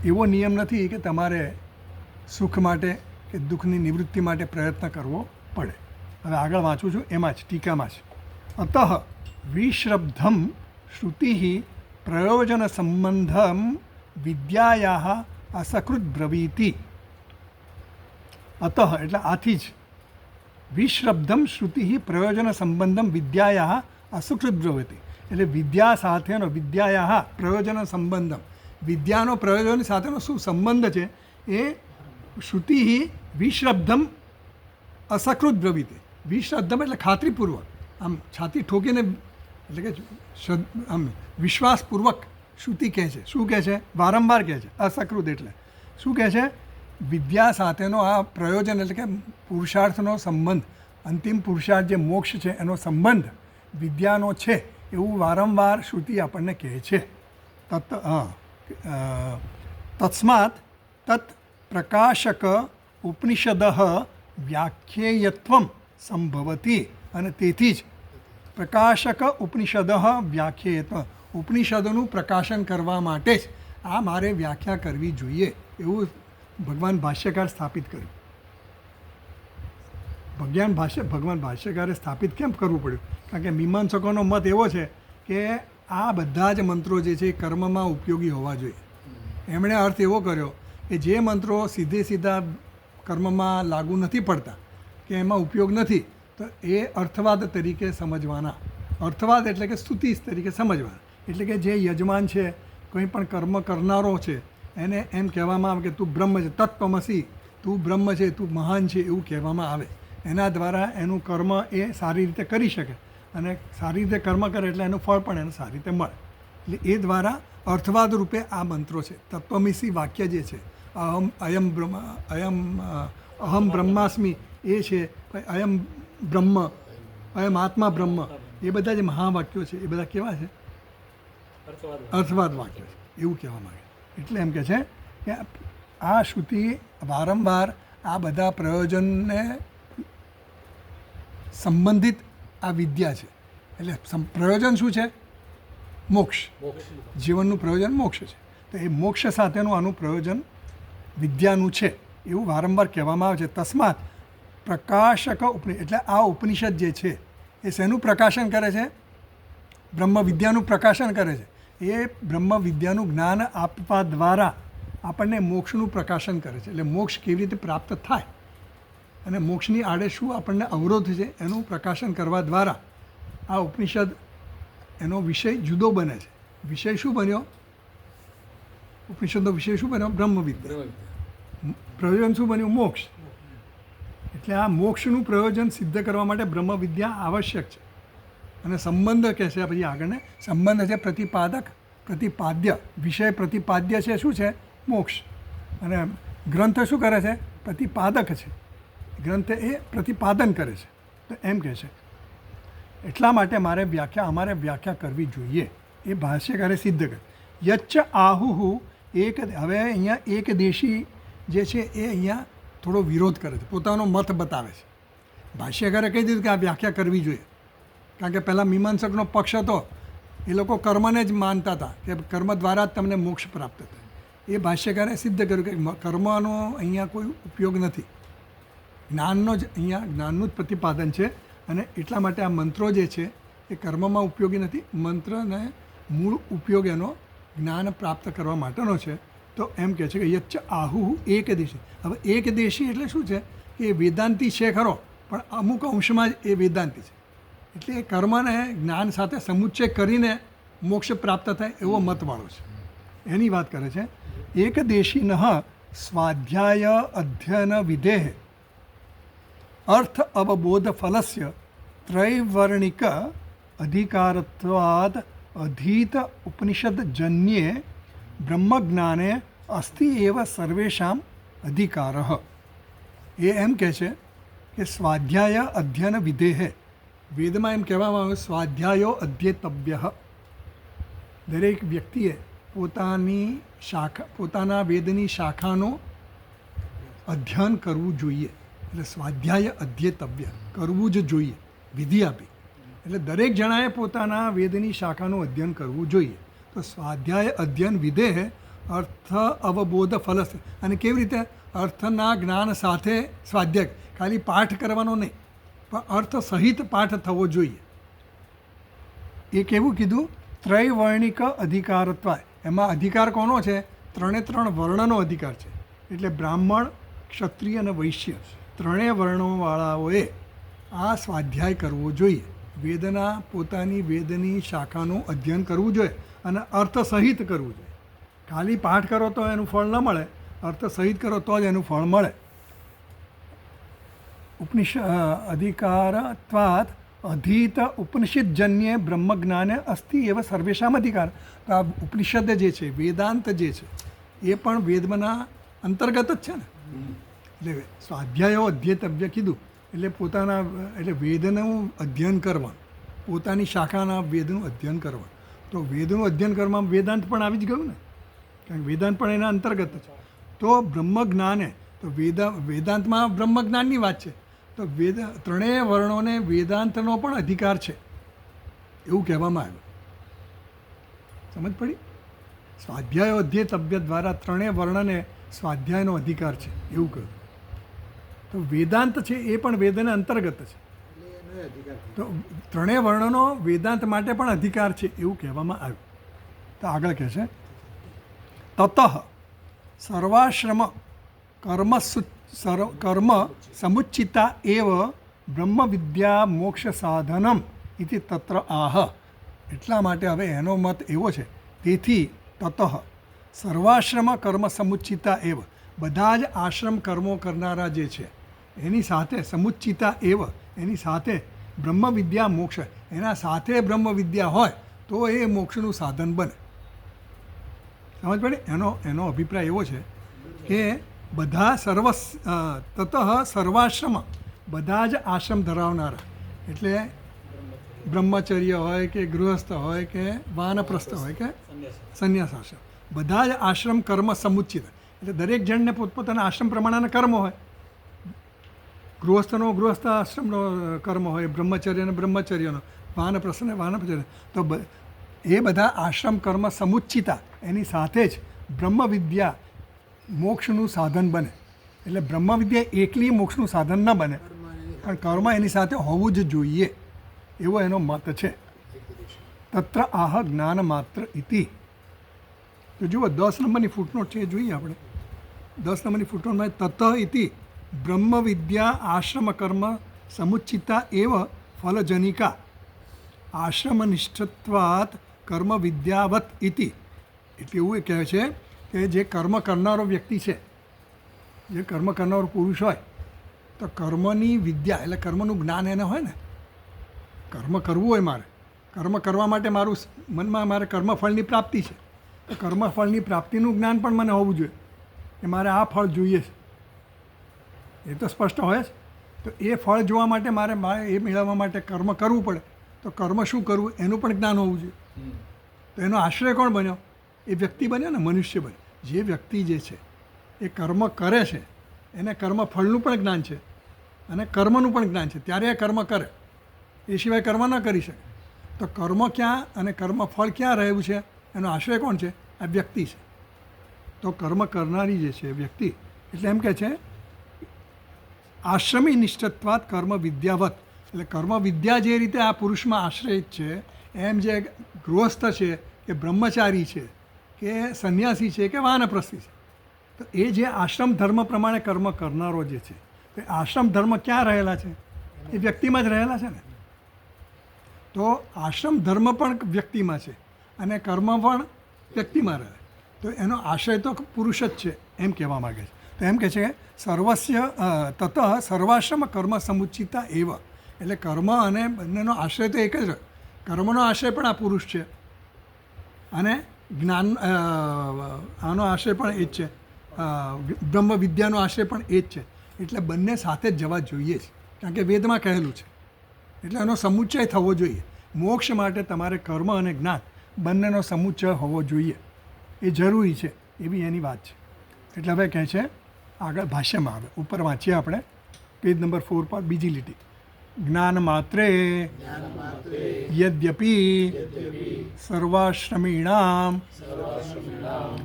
એવો નિયમ નથી કે તમારે સુખ માટે કે દુઃખની નિવૃત્તિ માટે પ્રયત્ન કરવો પડે. હવે આગળ વાંચું છું એમાં જ, ટીકામાં જ. અતઃ વિશ્રબ્ધમ શ્રુતિ પ્રયોજન સંબંધમ વિદ્યાયા અસકૃત બ્રવીતિ. અતઃ એટલે આથી જ વિશ્રબ્ધમ શ્રુતિ પ્રયોજન સંબંધમ વિદ્યાયા અસકૃત બ્રવીતિ. એટલે વિદ્યા સાથેનો વિદ્યાયા પ્રયોજન સંબંધમ, વિદ્યાનો પ્રયોજન સાથેનો શું સંબંધ છે? એ શ્રુતિ વિશ્રબ્ધમ અસકૃત બ્રવીતિ. વિશ્રબ્ધમ એટલે ખાતરીપૂર્વક, આમ છાતી ઠોકીને, એટલે કે આમ વિશ્વાસપૂર્વક શ્રુતિ કહે છે. શું કહે છે? વારંવાર કહે છે. અસકૃત એટલે શું કહે છે? વિદ્યા સાથેનો આ પ્રયોજન એટલે કે પુરુષાર્થનો સંબંધ, અંતિમ પુરુષાર્થ જે મોક્ષ છે એનો સંબંધ વિદ્યાનો છે એવું વારંવાર શ્રુતિ આપણને કહે છે. તસ્માત તત્ પ્રકાશક ઉપનિષદ વ્યાખ્યેયત્વમ સંભવતી. અને તેથી જ પ્રકાશક ઉપનિષદ વ્યાખ્યેયત્વ, ઉપનિષદોનું પ્રકાશન કરવા માટે જ આ મારે વ્યાખ્યા કરવી જોઈએ એવું ભગવાન ભાષ્યકાર સ્થાપિત કર્યું. ભગવાન ભાષ્યકારે સ્થાપિત કેમ કરવું પડ્યું? કારણ કે મીમાંસકોનો મત એવો છે કે આ બધા જ મંત્રો જે છે એ કર્મમાં ઉપયોગી હોવા જોઈએ. એમણે અર્થ એવો કર્યો કે જે મંત્રો સીધા કર્મમાં લાગુ નથી પડતા કે એમાં ઉપયોગ નથી, તો એ અર્થવાદ તરીકે સમજવાના. અર્થવાદ એટલે કે સ્તુતિ તરીકે સમજવાના. એટલે કે જે યજમાન છે, કોઈ પણ કર્મ કરનારો છે, એને એમ કહેવામાં આવે કે તું બ્રહ્મ છે, તત્ત્વમસી, તું બ્રહ્મ છે, તું મહાન છે, એવું કહેવામાં આવે. એના દ્વારા એનું કર્મ એ સારી રીતે કરી શકે, અને સારી રીતે કર્મ કરે એટલે એનું ફળ પણ એને સારી રીતે મળે. એટલે એ દ્વારા અર્થવાદ રૂપે આ મંત્રો છે. તત્વમસી વાક્ય જે છે, અહમ બ્રહ્માસ્મિ એ છે, અયમ બ્રહ્મ, અયમ આત્મા બ્રહ્મ, એ બધા જે મહાવાક્યો છે એ બધા કેવા છે? અર્થવાદ વાક્ય છે એવું કહેવામાં આવે. એટલે એમ કહે છે કે આ શ્રુતિ વારંવાર આ બધા પ્રયોજનને સંબંધિત આ વિદ્યા છે. એટલે પ્રયોજન શું છે? મોક્ષ. જીવનનું પ્રયોજન મોક્ષ છે. તો એ મોક્ષ સાથેનું આનું પ્રયોજન વિદ્યાનું છે એવું વારંવાર કહેવામાં આવે છે. તસ્માત પ્રકાશક ઉપનિષદ, એટલે આ ઉપનિષદ જે છે એ શેનું પ્રકાશન કરે છે? બ્રહ્મ વિદ્યાનું પ્રકાશન કરે છે. એ બ્રહ્મ વિદ્યાનું જ્ઞાન આપવા દ્વારા આપણને મોક્ષનું પ્રકાશન કરે છે. એટલે મોક્ષ કેવી રીતે પ્રાપ્ત થાય અને મોક્ષની આડે શું આપણને અવરોધ છે એનું પ્રકાશન કરવા દ્વારા આ ઉપનિષદ, એનો વિષય જુદો બને છે. વિષય શું બન્યો? ઉપનિષદનો વિષય શું બન્યો? બ્રહ્મ વિદ્યા. પ્રયોજન શું બન્યું? મોક્ષ. એટલે આ મોક્ષનું પ્રયોજન સિદ્ધ કરવા માટે બ્રહ્મ વિદ્યા આવશ્યક છે. અને સંબંધ કહે છે પછી આગળને, સંબંધ છે પ્રતિપાદક, પ્રતિપાદ્ય. વિષય પ્રતિપાદ્ય છે શું છે? મોક્ષ. અને ગ્રંથ શું કરે છે? પ્રતિપાદક છે. ગ્રંથ એ પ્રતિપાદન કરે છે. તો એમ કહે છે એટલા માટે અમારે વ્યાખ્યા કરવી જોઈએ. એ ભાષ્યકારે સિદ્ધ કરે. યચ્ચ આહુહુ એક. હવે અહીંયા એક દેશી જે છે એ અહીંયા થોડો વિરોધ કરે છે, પોતાનો મત બતાવે છે. ભાષ્યકારે કહી દીધું કે આ વ્યાખ્યા કરવી જોઈએ, કારણ કે પહેલાં મીમાંસકનો પક્ષ હતો, એ લોકો કર્મને જ માનતા હતા કે કર્મ દ્વારા જ તમને મોક્ષ પ્રાપ્ત થાય. એ ભાષ્યકારે સિદ્ધ કર્યું કે કર્મનો અહીંયા કોઈ ઉપયોગ નથી, જ્ઞાનનો જ અહીંયા જ્ઞાનનું જ પ્રતિપાદન છે. અને એટલા માટે આ મંત્રો જે છે એ કર્મમાં ઉપયોગી નથી. મંત્રને મૂળ ઉપયોગ એનો જ્ઞાન પ્રાપ્ત કરવા માટેનો છે. તો એમ કહે છે કે યચ્ચ આહુ એકદેશી. હવે એકદેશી એટલે શું છે કે એ વેદાંતી છે ખરો, પણ અમુક અંશમાં જ એ વેદાંતી છે. એટલે એ કર્મને જ્ઞાન સાથે સમુચ્ચય કરીને મોક્ષ પ્રાપ્ત થાય એવો મતવાળો છે. એની વાત કરે છે. એકદેશીન સ્વાધ્યાય અધ્યયન વિધેહ અર્થ અવબોધ ફલસ્ય ત્રૈવર્ણિક અધિકારત્વાદ અધીત ઉપનિષદ જન્યે બ્રહ્મજ્ઞાને અસ્તિ એવ સર્વેષામ અધિકારઃ. એ એમ કહે છે કે સ્વાધ્યાય અધ્યયન વિધેહે, વેદમાં એમ કહેવામાં આવ્યું સ્વાધ્યાયો અધ્યેતવ્ય. દરેક વ્યક્તિએ પોતાના વેદની શાખાનું અધ્યયન કરવું જોઈએ. એટલે સ્વાધ્યાય અધ્યેતવ્ય કરવું જ જોઈએ, વિધિ આપી. એટલે દરેક જણાએ પોતાના વેદની શાખાનું અધ્યયન કરવું જોઈએ. તો સ્વાધ્યાય અધ્યયન વિધેહ અર્થ અવબોધ ફલસ. અને કેવી રીતે? અર્થના જ્ઞાન સાથે સ્વાધ્યાય, ખાલી પાઠ કરવાનો નહીં, પણ અર્થ સહિત પાઠ થવો જોઈએ. એ કેવું કીધું? ત્રૈવર્ણિક અધિકારત્વાય. એમાં અધિકાર કોનો છે? ત્રણે ત્રણ વર્ણનો અધિકાર છે. એટલે બ્રાહ્મણ, ક્ષત્રિય અને વૈશ્ય ત્રણેય વર્ણોવાળાઓએ આ સ્વાધ્યાય કરવો જોઈએ. પોતાની વેદની શાખાનું અધ્યયન કરવું જોઈએ અને અર્થ સહિત કરવું જોઈએ. ખાલી પાઠ કરો તો એનું ફળ ન મળે, અર્થ સહિત કરો તો જ એનું ફળ મળે. અધિકારત્વાદ અધીત ઉપનિષદજન્ય બ્રહ્મજ્ઞાને અસ્તિ એવા સર્વેશામ અધિકાર. તો આ ઉપનિષદ જે છે, વેદાંત જે છે, એ પણ વેદના અંતર્ગત જ છે ને. એટલે સ્વાધ્યાયો અધ્યેતવ્ય કીધું એટલે વેદનું અધ્યયન કરવાનું, પોતાની શાખાના વેદનું અધ્યયન કરવાનું. તો વેદનું અધ્યયન કરવામાં વેદાંત પણ આવી જ ગયું ને, કારણ કે વેદાંત પણ એના અંતર્ગત છે. તો બ્રહ્મજ્ઞાને, તો વેદાંતમાં બ્રહ્મજ્ઞાનની વાત છે. તો ત્રણેય વર્ણોને વેદાંતનો પણ અધિકાર છે એવું કહેવામાં આવ્યું. સમજ પડી? સ્વાધ્યાયો અધ્યેતવ્ય દ્વારા ત્રણેય વર્ણને સ્વાધ્યાયનો અધિકાર છે એવું કહ્યું. તો વેદાંત છે એ પણ વેદને અંતર્ગત છે. તો ત્રણેય વર્ણનો વેદાંત માટે પણ અધિકાર છે એવું કહેવામાં આવ્યું. તો આગળ કહે છે તતઃ સર્વાશ્રમ કર્મ સમુચ્ચિતા એવ બ્રહ્મ વિદ્યા મોક્ષ સાધનમ ઇતિ તત્ર આહ. એટલા માટે હવે એનો મત એવો છે. તેથી તતઃ સર્વાશ્રમ કર્મ સમુચ્ચિતા એવ, બધા જ આશ્રમ કર્મો કરનારા જે છે એની સાથે સમુચ્ચિતા એવ, એની સાથે બ્રહ્મ વિદ્યા મોક્ષ, એના સાથે બ્રહ્મ વિદ્યા હોય તો એ મોક્ષનું સાધન બને. સમજ પડે? એનો અભિપ્રાય એવો છે કે બધા તતઃ સર્વાશ્રમ, બધા જ આશ્રમ ધરાવનારા, એટલે બ્રહ્મચર્ય હોય કે ગૃહસ્થ હોય કે વાનપ્રસ્થ હોય કે સંન્યાસ આશ્રમ, બધા જ આશ્રમ કર્મ સમુચ્ચિત. એટલે દરેક જણને પોતપોતાના આશ્રમ પ્રમાણેના કર્મ હોય. ગૃહસ્થનો ગૃહસ્થ આશ્રમનો કર્મ હોય, બ્રહ્મચર્યનો બ્રહ્મચર્યનો, વાનપ્રસ્થને વાનપ્રસ્થ. તો એ બધા આશ્રમ કર્મ સમુચ્ચિતા, એની સાથે જ બ્રહ્મ વિદ્યા મોક્ષનું સાધન બને. એટલે બ્રહ્મ વિદ્યા એકલી મોક્ષનું સાધન ન બને, પણ કર્મ એની સાથે હોવું જ જોઈએ એવો એનો મત છે. તત્ર આહ જ્ઞાન માત્ર ઇતિ. તો જુઓ 10 નંબરની ફૂટનોટ છે એ જોઈએ આપણે. 10 નંબરની ફૂટનોટમાં તત ઇતિ બ્રહ્મ વિદ્યા આશ્રમ કર્મ સમુચ્ચિતા એવ ફલજનિકા આશ્રમનિષ્ઠત્વાત કર્મ વિદ્યાવત ઇતિ. એટલે એવું એ કહે છે કે જે કર્મ કરનારો વ્યક્તિ છે, જે કર્મ કરનારો પુરુષ હોય, તો કર્મની વિદ્યા એટલે કર્મનું જ્ઞાન એને હોય ને. કર્મ કરવું હોય મારે, કર્મ કરવા માટે મારું મનમાં મારે કર્મફળની પ્રાપ્તિ છે, તો કર્મફળની પ્રાપ્તિનું જ્ઞાન પણ મને હોવું જોઈએ કે મારે આ ફળ જોઈએ છે. એ તો સ્પષ્ટ હોય જ. તો એ ફળ જોવા માટે મારે એ મેળવવા માટે કર્મ કરવું પડે. તો કર્મ શું કરવું એનું પણ જ્ઞાન હોવું જોઈએ. તો એનો આશ્રય કોણ બન્યો? એ વ્યક્તિ બન્યો ને, મનુષ્ય બન્યો. જે વ્યક્તિ જે છે એ કર્મ કરે છે એને કર્મફળનું પણ જ્ઞાન છે અને કર્મનું પણ જ્ઞાન છે, ત્યારે એ કર્મ કરે. એ સિવાય કર્મ ન કરી શકે. તો કર્મ ક્યાં અને કર્મફળ ક્યાં રહેવું છે એનો આશ્રય કોણ છે? આ વ્યક્તિ છે. તો કર્મ કરનારી જે છે વ્યક્તિ, એટલે એમ કહે છે આશ્રમી નિષ્ઠત્વાત કર્મ વિદ્યાવત. એટલે કર્મ વિદ્યા જે રીતે આ પુરુષમાં આશ્રયિત છે, એમ જે ગૃહસ્થ છે કે બ્રહ્મચારી છે કે સંન્યાસી છે કે વાનપ્રસ્થી છે, તો એ જે આશ્રમ ધર્મ પ્રમાણે કર્મ કરનારો જે છે, તો આશ્રમ ધર્મ ક્યાં રહેલા છે? એ વ્યક્તિમાં જ રહેલા છે ને. તો આશ્રમ ધર્મ પણ વ્યક્તિમાં છે અને કર્મ પણ વ્યક્તિમાં રહે, તો એનો આશ્રય તો પુરુષ જ છે એમ કહેવા માગે છે. તો એમ કહે છે કે સર્વસ્ય તત સર્વાશ્રમ કર્મ સમુચિતા એવ, એટલે કર્મ અને બંનેનો આશ્રય તો એક જ રહે. કર્મનો આશ્રય પણ આ પુરુષ છે અને જ્ઞાન આનો આશ્રય પણ એ જ છે, બ્રહ્મ વિદ્યાનો આશ્રય પણ એ જ છે. એટલે બંને સાથે જ જવા જોઈએ જ, કારણ કે વેદમાં કહેલું છે. એટલે એનો સમુચ્ચય થવો જોઈએ. મોક્ષ માટે તમારે કર્મ અને જ્ઞાન બંનેનો સમુચ્ચય હોવો જોઈએ, એ જરૂરી છે, એવી એની વાત છે. એટલે હવે કહે છે આગળ ભાષ્યમાં આવે, ઉપર વાંચીએ આપણે પેજ નંબર 4 પર બીજી લીટી. જ્ઞાન માત્રે યદ્યપી સર્વાશ્રમીણામ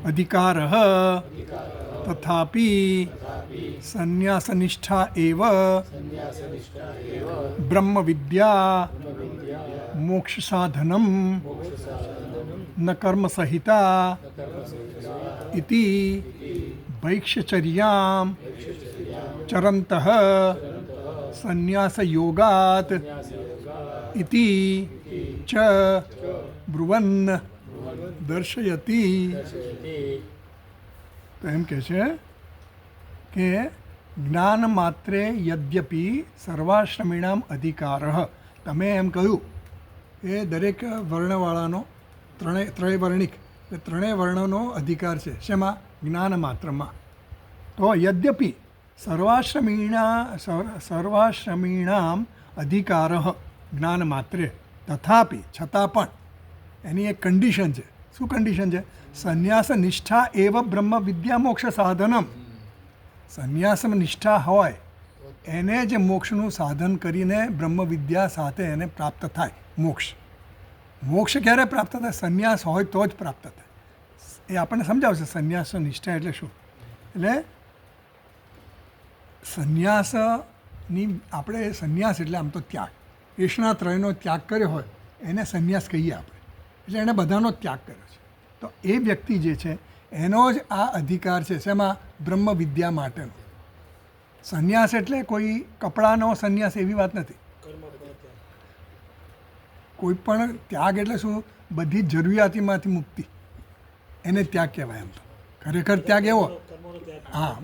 અધિકાર તથાપી સંન્યાસનિષ્ઠા એવ બ્રહ્મ વિદ્યા મોક્ષ સાધનમ ન કર્મ સહિતા ઇતિ ભૈક્ષચર્યામ ચરંતઃ સંન્યાસ યોગાત ઇતિ ચ બ્રુવન દર્શયતી. તો એમ કહે છે કે જ્ઞાન માત્રે યદ્યપી સર્વાશ્રમીણામ અધિકાર, તમે એમ કહ્યું એ દરેક વર્ણવાળાનો ત્રણેય વર્ણિક એટલે ત્રણેય વર્ણનો અધિકાર છે. શેમાં? જ્ઞાન માત્રમાં. તો યદ્યપી સર્વાશ્રમીણામ અધિકાર જ્ઞાન માત્રે, તથાપી છતાં પણ એની એક કન્ડિશન છે. શું કન્ડિશન છે? સંન્યાસ નિષ્ઠા એવ બ્રહ્મ વિદ્યા મોક્ષ સાધનમ. સંન્યાસ નિષ્ઠા હોય એને જ મોક્ષનું સાધન કરીને બ્રહ્મ વિદ્યા સાથે એને પ્રાપ્ત થાય મોક્ષ. મોક્ષ ક્યારે પ્રાપ્ત થાય? સંન્યાસ હોય તો જ પ્રાપ્ત થાય. એ આપણને સમજાવશે સંન્યાસ નિષ્ઠા એટલે શું. એટલે સંન્યાસની આપણે સંન્યાસ એટલે આમ તો ત્યાગ, એષણાત્રયનો ત્યાગ કર્યો હોય એને સંન્યાસ કહીએ આપણે. એટલે એણે બધાનો ત્યાગ કર્યો છે. તો એ વ્યક્તિ જે છે એનો જ આ અધિકાર છે. શેમાં? બ્રહ્મ વિદ્યા માટેનો. સંન્યાસ એટલે કોઈ કપડાનો સંન્યાસ એવી વાત નથી. કોઈ પણ ત્યાગ એટલે શું? બધી જ જરૂરિયાતીમાંથી મુક્તિ, એને ત્યાગ કહેવાય. એમ તો ખરેખર ત્યાગ એવો, હા,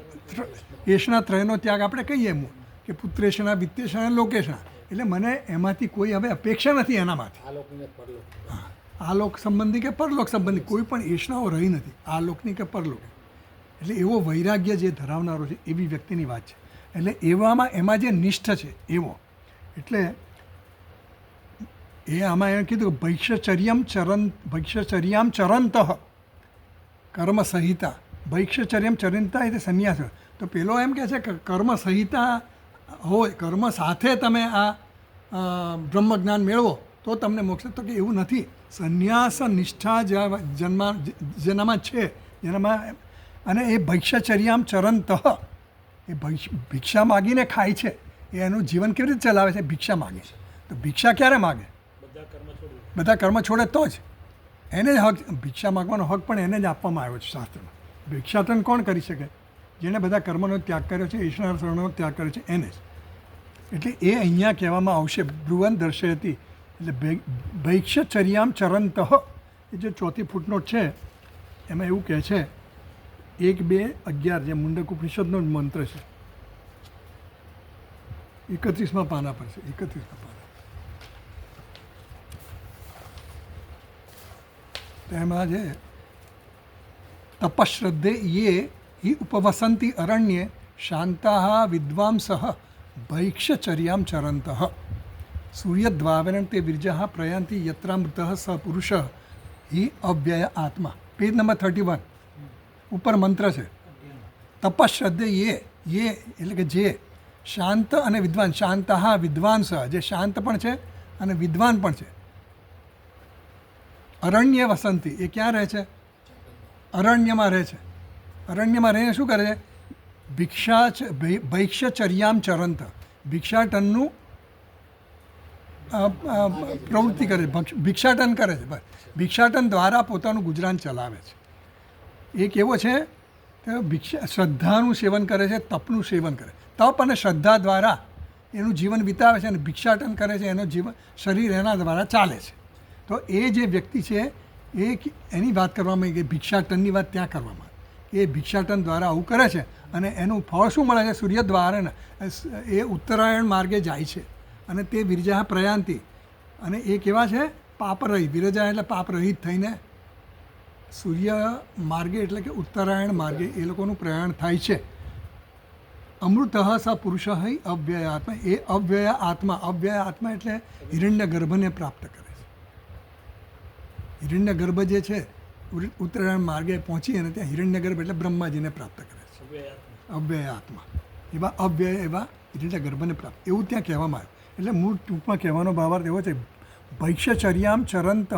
એષણા ત્રયનો ત્યાગ આપણે કહીએ એમ કે પુત્રેષણા, વિત્તેષણા, લોકેષણા. એટલે મને એમાંથી કોઈ હવે અપેક્ષા નથી એનામાંથી. હા, આ લોક સંબંધી કે પરલોક સંબંધી કોઈ પણ એષણાઓ રહી નથી, આ લોકની કે પરલોક. એટલે એવો વૈરાગ્ય જે ધરાવનારો છે એવી વ્યક્તિની વાત છે. એટલે એમાં જે નિષ્ઠ છે એવો. એટલે એ આમાં એમ કીધું ભૈક્ષચર્યામ ચરંત કર્મ સંહિતા. ભૈક્ષચર્યમ ચરંતા એટલે સંન્યાસ. તો પેલો એમ કહે છે કે કર્મ સંહિતા હોય, કર્મ સાથે તમે આ બ્રહ્મ જ્ઞાન મેળવો તો તમને મોક્ષ. તો કે એવું નથી. સંન્યાસ નિષ્ઠા જેનામાં છે, જેનામાં, અને એ ભૈક્ષચર્યામ ચરંત, એ ભિક્ષા માગીને ખાય છે, એ એનું જીવન કેવી રીતે ચલાવે છે? ભિક્ષા માગે છે. તો ભિક્ષા ક્યારે માગે? બધા કર્મ છોડે તો જ એને જ હક, ભિક્ષા માગવાનો હક પણ એને જ આપવામાં આવ્યો છે શાસ્ત્રમાં. ભિક્ષાટન કોણ કરી શકે? જેણે બધા કર્મનો ત્યાગ કર્યો છે, ઈશ્વરનો ત્યાગ કર્યો છે એને જ. એટલે એ અહીંયા કહેવામાં આવશે બ્રુવન દર્શયતી. એટલે ભૈક્ષચર્યામ ચરંત, એ જે 4થી ફૂટનોટ છે એમાં એવું કહે છે 1-2-11 જે મુંડક ઉપનિષદનો જ મંત્ર છે, 31મા પાના પર છે. 31મા પાના તેમાં જે તપશ્રદ્ધે યે હિ ઉપવસંતિ અરણ્યે શાંતા વિદ્વાંસઃ ભૈક્ષચર્યામ ચરંતઃ સૂર્યદ્વાવરણ તે વિરજા પ્રયાંતિ યત્રામૃતઃ સ પુરુષ હિ અવ્યય આત્મા. પેજ નંબર 31 ઉપર મંત્ર છે. તપશ્રદ્ધે યે એટલે કે જે શાંત અને વિદ્વાન. શાંતા વિદ્વાંસ, જે શાંત પણ છે અને વિદ્વાન પણ છે. અરણ્ય વસંતી, એ ક્યાં રહે છે? અરણ્યમાં રહે છે. અરણ્યમાં રહીને શું કરે છે? ભૈક્ષચર્યામ ચરંત, ભિક્ષાટનનું પ્રવૃત્તિ કરે છે, ભિક્ષાટન કરે છે. બસ ભિક્ષાટન દ્વારા પોતાનું ગુજરાન ચલાવે છે. એક એવો છે કે શ્રદ્ધાનું સેવન કરે છે, તપનું સેવન કરે, તપ અને શ્રદ્ધા દ્વારા એનું જીવન વિતાવે છે અને ભિક્ષાટન કરે છે, એનું જીવન શરીર એના દ્વારા ચાલે છે. તો એ જે વ્યક્તિ છે એની વાત કરવામાં આવી, કે ભિક્ષાટનની વાત ત્યાં કરવામાં આવી. એ ભિક્ષાટન દ્વારા આવું કરે છે અને એનું ફળ શું મળે છે? સૂર્ય દ્વારા એ ઉત્તરાયણ માર્ગે જાય છે અને તે વિરજા પ્રયાંતિ, અને એ કેવા છે? પાપરહિત. વિરજા એટલે પાપરહિત થઈને સૂર્ય માર્ગે એટલે કે ઉત્તરાયણ માર્ગે એ લોકોનું પ્રયાણ થાય છે. અમૃત સ પુરુષ હૈ અવ્યય આત્મા. એ અવ્યય આત્મા એટલે હિરણ્ય ગર્ભને પ્રાપ્ત કરે છે. હિરણ્ય ગર્ભ જે છે ઉત્તરાયણ માર્ગે પહોંચી અને ત્યાં હિરણ્ય ગર્ભ એટલે બ્રહ્માજીને પ્રાપ્ત કરે છે. અવ્યય આત્મા એવા અવ્યય એવા હિરણ્ય ગર્ભને પ્રાપ્ત, એવું ત્યાં કહેવામાં આવ્યું. એટલે મૂળ ટૂંકમાં કહેવાનો ભાવાર્થ એવો છે, ભૈક્ષચર્યામ ચરંત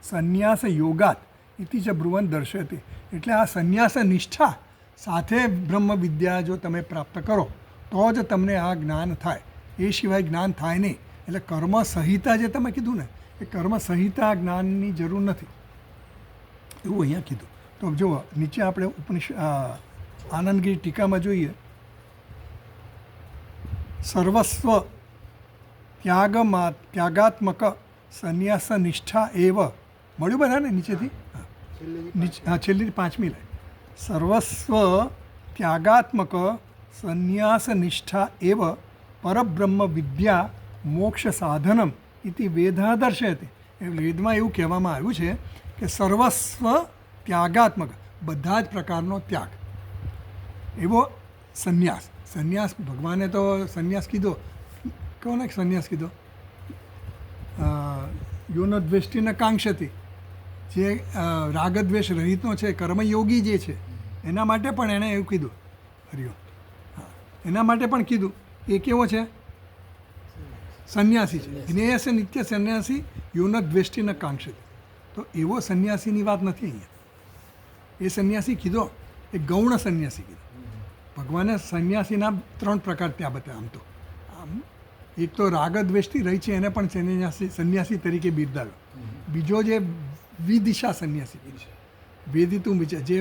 સંન્યાસ યોગાત ઇતિ ચ બ્રુવન દર્શયતિ. એટલે આ સંન્યાસ નિષ્ઠા સાથે બ્રહ્મ વિદ્યા જો તમે પ્રાપ્ત કરો તો જ તમને આ જ્ઞાન થાય. એ સિવાય જ્ઞાન થાય નહીં. એટલે કર્મ સંહિતા જે તમે કીધું ને, એ કર્મ સંહિતા જ્ઞાનની જરૂર નથી, એવું અહીંયા કીધું. તો જુઓ નીચે આપણે આનંદગીરી ટીકામાં જોઈએ, સર્વસ્વ ત્યાગાત્મક સંન્યાસ નિષ્ઠા એવ. મળ્યું બધાને નીચેથી? છેલ્લી 5મી લાઈન. સર્વસ્વ ત્યાગાત્મક સંન્યાસ નિષ્ઠા એવ પરબ્રહ્મ વિદ્યા મોક્ષ સાધનમ ઇતિ વેદા દર્શયતિ. એ વેદમાં એવું કહેવામાં આવ્યું છે કે સર્વસ્વ ત્યાગાત્મક, બધા જ પ્રકારનો ત્યાગ, એવો સંન્યાસ. સંન્યાસ ભગવાને તો સંન્યાસ કીધો, કોને સંન્યાસ કીધો? યોન દ્વેષ્ટિને કાંક્ષતી, જે રાગદ્વેષ રહિતનો છે, કર્મયોગી જે છે, એના માટે પણ એણે એવું કીધું. હરિઓમ. હા, એના માટે પણ કીધું. એ કેવો છે? સંન્યાસી છે. જ્ઞેયસ નિત્ય સંન્યાસી યોન દ્વેષ્ટિને કાંક્ષતી. તો એવો સંન્યાસીની વાત નથી અહીંયા. એ સંન્યાસી કીધો એ ગૌણ સંન્યાસી કીધો. ભગવાને સંન્યાસીના 3 પ્રકાર ત્યાં બતાવ્યા. આમ તો એક તો રાગદ્વેષથી રહી છે એને પણ સંન્યાસી તરીકે બિરદાવ્યો. બીજો જે વિદિશા સંન્યાસી છે, વેદિતું વિચાર, જે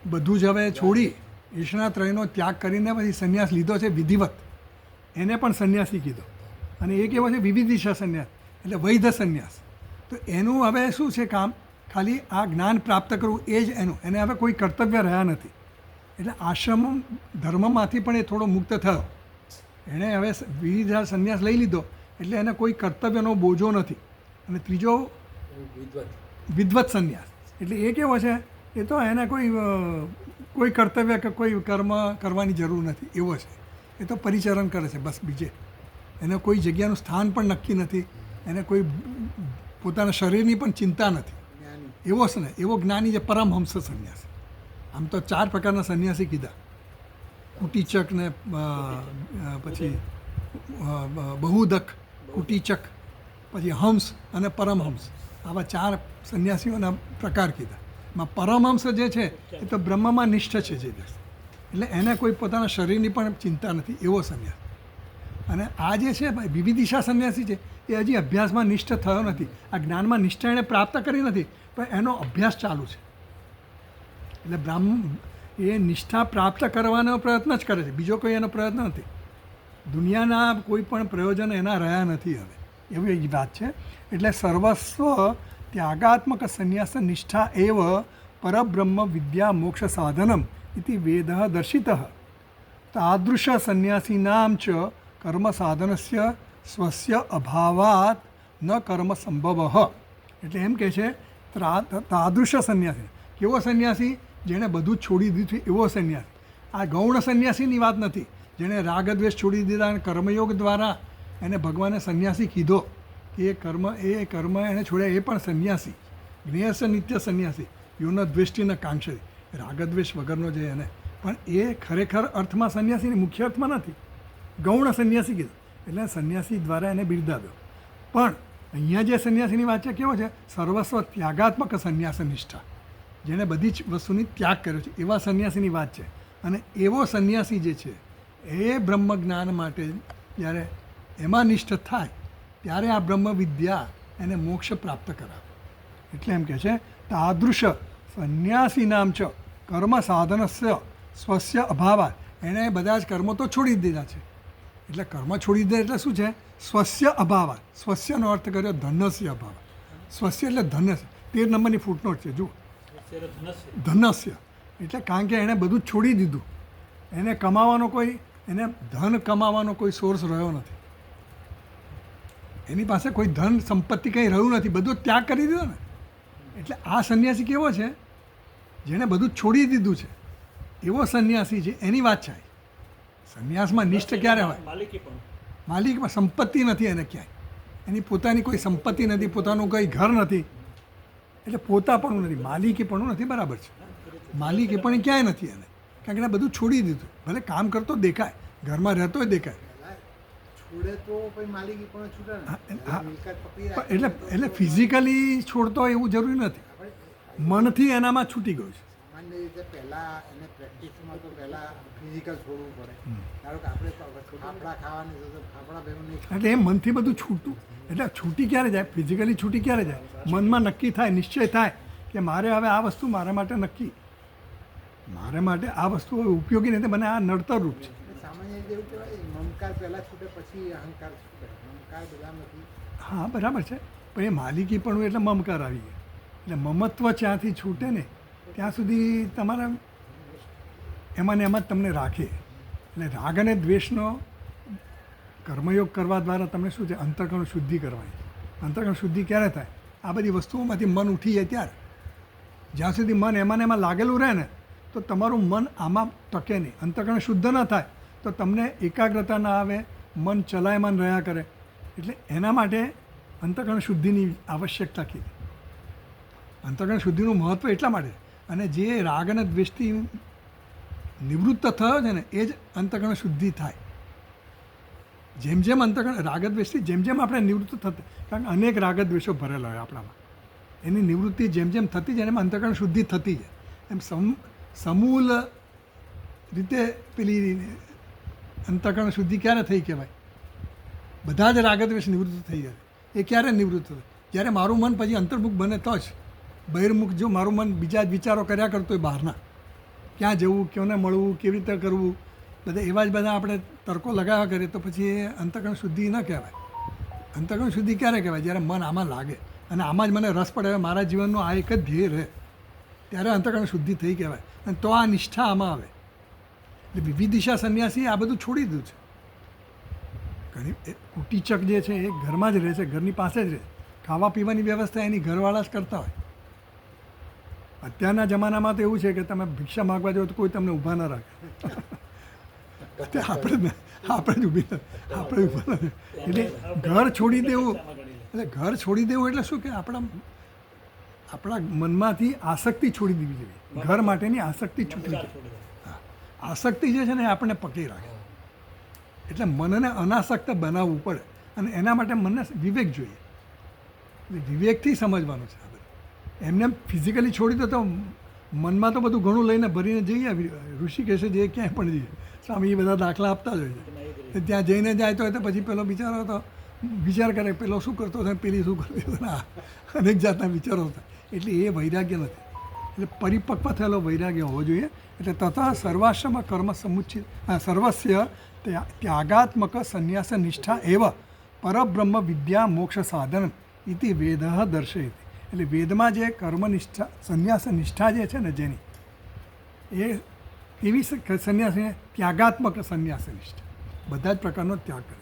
બધું જ હવે છોડી ઈષ્ણાત્રયનો ત્યાગ કરીને પછી સંન્યાસ લીધો છે વિધિવત, એને પણ સંન્યાસી કીધો. અને એક એવો છે વિવિધિશા સંન્યાસ, એટલે વૈધ સંન્યાસ. તો એનું હવે શું છે કામ? ખાલી આ જ્ઞાન પ્રાપ્ત કરવું એ જ એનું, એને હવે કોઈ કર્તવ્ય રહ્યા નથી. એટલે આશ્રમ ધર્મમાંથી પણ એ થોડો મુક્ત થયો. એણે હવે વિવિધ સંન્યાસ લઈ લીધો એટલે એને કોઈ કર્તવ્યનો બોજો નથી. અને ત્રીજો વિદ્વત સંન્યાસ, એટલે એ કેવો છે? એ તો એને કોઈ કર્તવ્ય કે કોઈ કર્મ કરવાની જરૂર નથી, એવો છે. એ તો પરિચરણ કરે છે બસ. બીજે એને કોઈ જગ્યાનું સ્થાન પણ નક્કી નથી, એને કોઈ પોતાના શરીરની પણ ચિંતા નથી, એવો છે ને. એવો જ્ઞાની જે પરમહંસ સંન્યાસ. આમ તો 4 પ્રકારના સંન્યાસી કીધા, કુટીચક ને પછી બહુદક, કુટીચક, પછી હંસ અને પરમહંસ. આવા 4 સંન્યાસીઓના પ્રકાર કીધા. એમાં પરમહંસ જે છે એ તો બ્રહ્મમાં નિષ્ઠ છે, જે એટલે એને કોઈ પોતાના શરીરની પણ ચિંતા નથી, એવો સંન્યાસ. અને આ જે છે ભાઈ વિવિધિશા સંન્યાસી છે, એ હજી અભ્યાસમાં નિષ્ઠ થયો નથી. આ જ્ઞાનમાં નિષ્ઠા એણે પ્રાપ્ત કરી નથી, પણ એનો અભ્યાસ ચાલુ છે. એટલે એ નિષ્ઠા પ્રાપ્ત કરવાનો પ્રયત્ન જ કરે છે, બીજો કોઈ એનો પ્રયત્ન નથી. દુનિયાના કોઈ પણ પ્રયોજન એના રહ્યા નથી હવે, એવી જ વાત છે. એટલે સર્વસ્વ ત્યાગાત્મક સંન્યાસ નિષ્ઠા એવ પરબ્રહ્મ વિદ્યા મોક્ષ સાધનમ ઇતિ વેદ દર્શિત. તાદૃશ સંન્યાસીનામ ચ કર્મ સાધનસ્ય સ્વસ્ય અભાવાત ન કર્મ સંભવ. એટલે એમ કહે છે તાદૃશ સંન્યાસી. કેવો સંન્યાસી? જેણે બધું જ છોડી દીધું, એવો સંન્યાસી. આ ગૌણ સંન્યાસીની વાત નથી, જેણે રાગદ્વેષ છોડી દીધા અને કર્મયોગ દ્વારા એને ભગવાને સંન્યાસી કીધો કે એ કર્મ એણે છોડ્યા, એ પણ સંન્યાસી. જ્ઞેયસ નિત્ય સંન્યાસી યોન દ્વેષ્ટિને કાંક્ષતી, રાગદ્વેષ વગરનો જે એને. પણ એ ખરેખર અર્થમાં સંન્યાસીની મુખ્ય અર્થમાં નથી, ગૌણ સંન્યાસી કીધું. એટલે સંન્યાસી દ્વારા એને બિરદાવ્યો. પણ અહીંયા જે સંન્યાસીની વાત છે કેવો છે? સર્વસ્વ ત્યાગાત્મક સંન્યાસ નિષ્ઠા, જેણે બધી જ વસ્તુની ત્યાગ કર્યો છે, એવા સંન્યાસીની વાત છે. અને એવો સંન્યાસી જે છે એ બ્રહ્મ જ્ઞાન માટે જ્યારે એમાં નિષ્ઠ થાય ત્યારે આ બ્રહ્મ વિદ્યા એને મોક્ષ પ્રાપ્ત કરાવે. એટલે એમ કહે છે તાદૃશ સંન્યાસી નામ છે કર્મ સાધનસ્ય સ્વસ્ય અભાવા. એણે બધા જ કર્મો તો છોડી દીધા છે. એટલે કર્મ છોડી દે એટલે શું છે? સ્વસ્ય અભાવા. સ્વસ્યનો અર્થ કર્યો ધનસ્ય અભાવ. સ્વસ્ય એટલે ધનસ્ય. 13 નંબરની ફૂટનોટ છે જુઓ. ધનસ્ય એટલે કારણ કે એણે બધું જ છોડી દીધું. એને કમાવાનો કોઈ એને ધન કમાવાનો કોઈ સોર્સ રહ્યો નથી. એની પાસે કોઈ ધન સંપત્તિ કંઈ રહ્યું નથી. બધું જ ત્યાગ કરી દીધો ને. એટલે આ સંન્યાસી કેવો છે? જેણે બધું જ છોડી દીધું છે એવો સંન્યાસી છે. એની વાત છે. સંન્યાસમાં નિષ્ઠ ક્યારે હોય? માલિકમાં સંપત્તિ નથી એને ક્યાંય. એની પોતાની કોઈ સંપત્તિ નથી, પોતાનું કંઈ ઘર નથી. એટલે પોતાપણું નથી, માલિકીપણું નથી. બરાબર છે, માલિકીપણ ક્યાંય નથી એને. કારણ કે એને બધું છોડી દીધું. ભલે કામ કરતો દેખાય, ઘરમાં રહેતોય દેખાય. છોડે તો પછી માલિકી પણ છૂટે ને. હા, મિલકત પકડી રાખે. એટલે ફિઝિકલી છોડતો હોય એવું જરૂરી નથી. મનથી એનામાં છૂટી ગયું છે. સામાન્ય રીતે પહેલાં એને પ્રેક્ટિસમાં તો પહેલાં ફિઝિકલ છોડવું પડે. ધારો કે આપણે ફાફડા ખાવાની તો ફાફડા ભેગું નહીં. એટલે એ મનથી બધું છૂટતું. એટલે છૂટી ક્યારે જાય? ફિઝિકલી છૂટી ક્યારે જાય? મનમાં નક્કી થાય, નિશ્ચય થાય કે મારે હવે આ વસ્તુ મારા માટે નક્કી, મારે માટે આ વસ્તુ ઉપયોગી નથી, મને આ નડતરરૂપ છે. સામાન્ય રીતે એવું કહેવાય મમકાર પહેલાં છૂટે પછી અહંકાર છૂટે. મમકાર બધા નથી. હા બરાબર છે, પણ એ માલિકીપણું એટલે મમકાર આવી ગયો. એટલે મમત્વ જ્યાંથી છૂટે ને ત્યાં સુધી તમારા એમાં ને એમાં જ તમને રાખે. એટલે રાગ અને દ્વેષનો કર્મયોગ કરવા દ્વારા તમને શું છે? અંતઃકરણ શુદ્ધિ કરવાની. અંતઃકરણ શુદ્ધિ ક્યારે થાય? આ બધી વસ્તુઓમાંથી મન ઉઠી જાય ત્યારે. જ્યાં સુધી મન એમાં ને એમાં લાગેલું રહે ને તો તમારું મન આમાં ટકે નહીં. અંતઃકરણ શુદ્ધ ન થાય તો તમને એકાગ્રતા ના આવે, મન ચલાયમાન રહ્યા કરે. એટલે એના માટે અંતઃકરણ શુદ્ધિની આવશ્યકતા કીધી. અંતઃકરણ શુદ્ધિનું મહત્ત્વ એટલા માટે. અને જે રાગ અને દ્વેષથી નિવૃત્ત થયો છે ને એ જ અંતઃકરણ શુદ્ધિ થાય. જેમ જેમ અંતઃકરણ રાગદ્વેષથી જેમ જેમ આપણે નિવૃત્ત થતા, કારણ કે અનેક રાગદ્વેષો ભરેલા હોય આપણામાં, એની નિવૃત્તિ જેમ જેમ થતી જાય એમાં અંતઃકરણ શુદ્ધિ થતી જાય. એમ સમૂલ રીતે પેલી અંતઃકરણ શુદ્ધિ ક્યારે થઈ કહેવાય? બધા જ રાગદ્વેષ નિવૃત્ત થઈ જાય. એ ક્યારે નિવૃત્ત થાય? જ્યારે મારું મન પછી અંતર્મુખ બને તો જ. બહિર્મુખ જો મારું મન બીજા જ વિચારો કર્યા કરતું હોય બહારના, ક્યાં જવું, ક્યોને મળવું, કેવી રીતે કરવું, બધા એવા જ બધા આપણે તર્કો લગાવ્યા કરીએ તો પછી એ અંતઃકરણ શુદ્ધિ ન કહેવાય. અંતઃકરણ શુદ્ધિ ક્યારે કહેવાય? જ્યારે મન આમાં લાગે અને આમાં જ મને રસ પડે, મારા જીવનનો આ એક જ ધ્યેય રહે, ત્યારે અંતઃકરણ શુદ્ધિ થઈ કહેવાય. અને તો આ નિષ્ઠા આમાં આવે. એટલે વિવિધિશા સંન્યાસી આ બધું છોડી દીધું છે. ઘણી કુટીચક જે છે એ ઘરમાં જ રહે છે, ઘરની પાસે જ રહે. ખાવા પીવાની વ્યવસ્થા એની ઘરવાળા જ કરતા હોય. અત્યારના જમાનામાં તો એવું છે કે તમે ભિક્ષા માગવા જાઓ તો કોઈ તમને ઊભા ના રાખે. આપણે જ ઊભી આપણે ઊભા ના. એટલે ઘર છોડી દેવું, એટલે ઘર છોડી દેવું એટલે શું કે આપણા મનમાંથી આસક્તિ છોડી દેવી જોઈએ. ઘર માટેની આસક્તિ છૂટવી જોઈએ. આસક્તિ જે છે ને એ આપણને પકડી રાખે. એટલે મનને અનાસક્ત બનાવવું પડે અને એના માટે મનને વિવેક જોઈએ. એટલે વિવેકથી સમજવાનું છે. એમને ફિઝિકલી છોડી દો તો મનમાં તો બધું ઘણું લઈને ભરીને જઈએ. ઋષિકેશે જે ક્યાંય પણ જઈએ, સ્વામી એ બધા દાખલા આપતા જ હોય છે. ત્યાં જઈને જાય તો પછી પેલો બિચારો તો વિચાર કરે પેલો શું કરતો હતો, પેલી શું કરતી હતી, અનેક જાતના વિચારો હતા. એટલે એ વૈરાગ્ય નથી. એટલે પરિપક્વ થયેલો વૈરાગ્ય હોવો જોઈએ. એટલે તથા સર્વાશ્રમ કર્મ સમુચ્છિત સર્વસ્ય ત્યાગાત્મક સંન્યાસ નિષ્ઠા એવ પરબ્રહ્મ વિદ્યા મોક્ષ સાધન ઇતિ વેદ દર્શયતિ. એટલે વેદમાં જે કર્મનિષ્ઠા સંન્યાસ નિષ્ઠા જે છે ને જેની એ એવી સંન્યાસી ત્યાગાત્મક સંન્યાસ નિષ્ઠા, બધા જ પ્રકારનો ત્યાગ કરે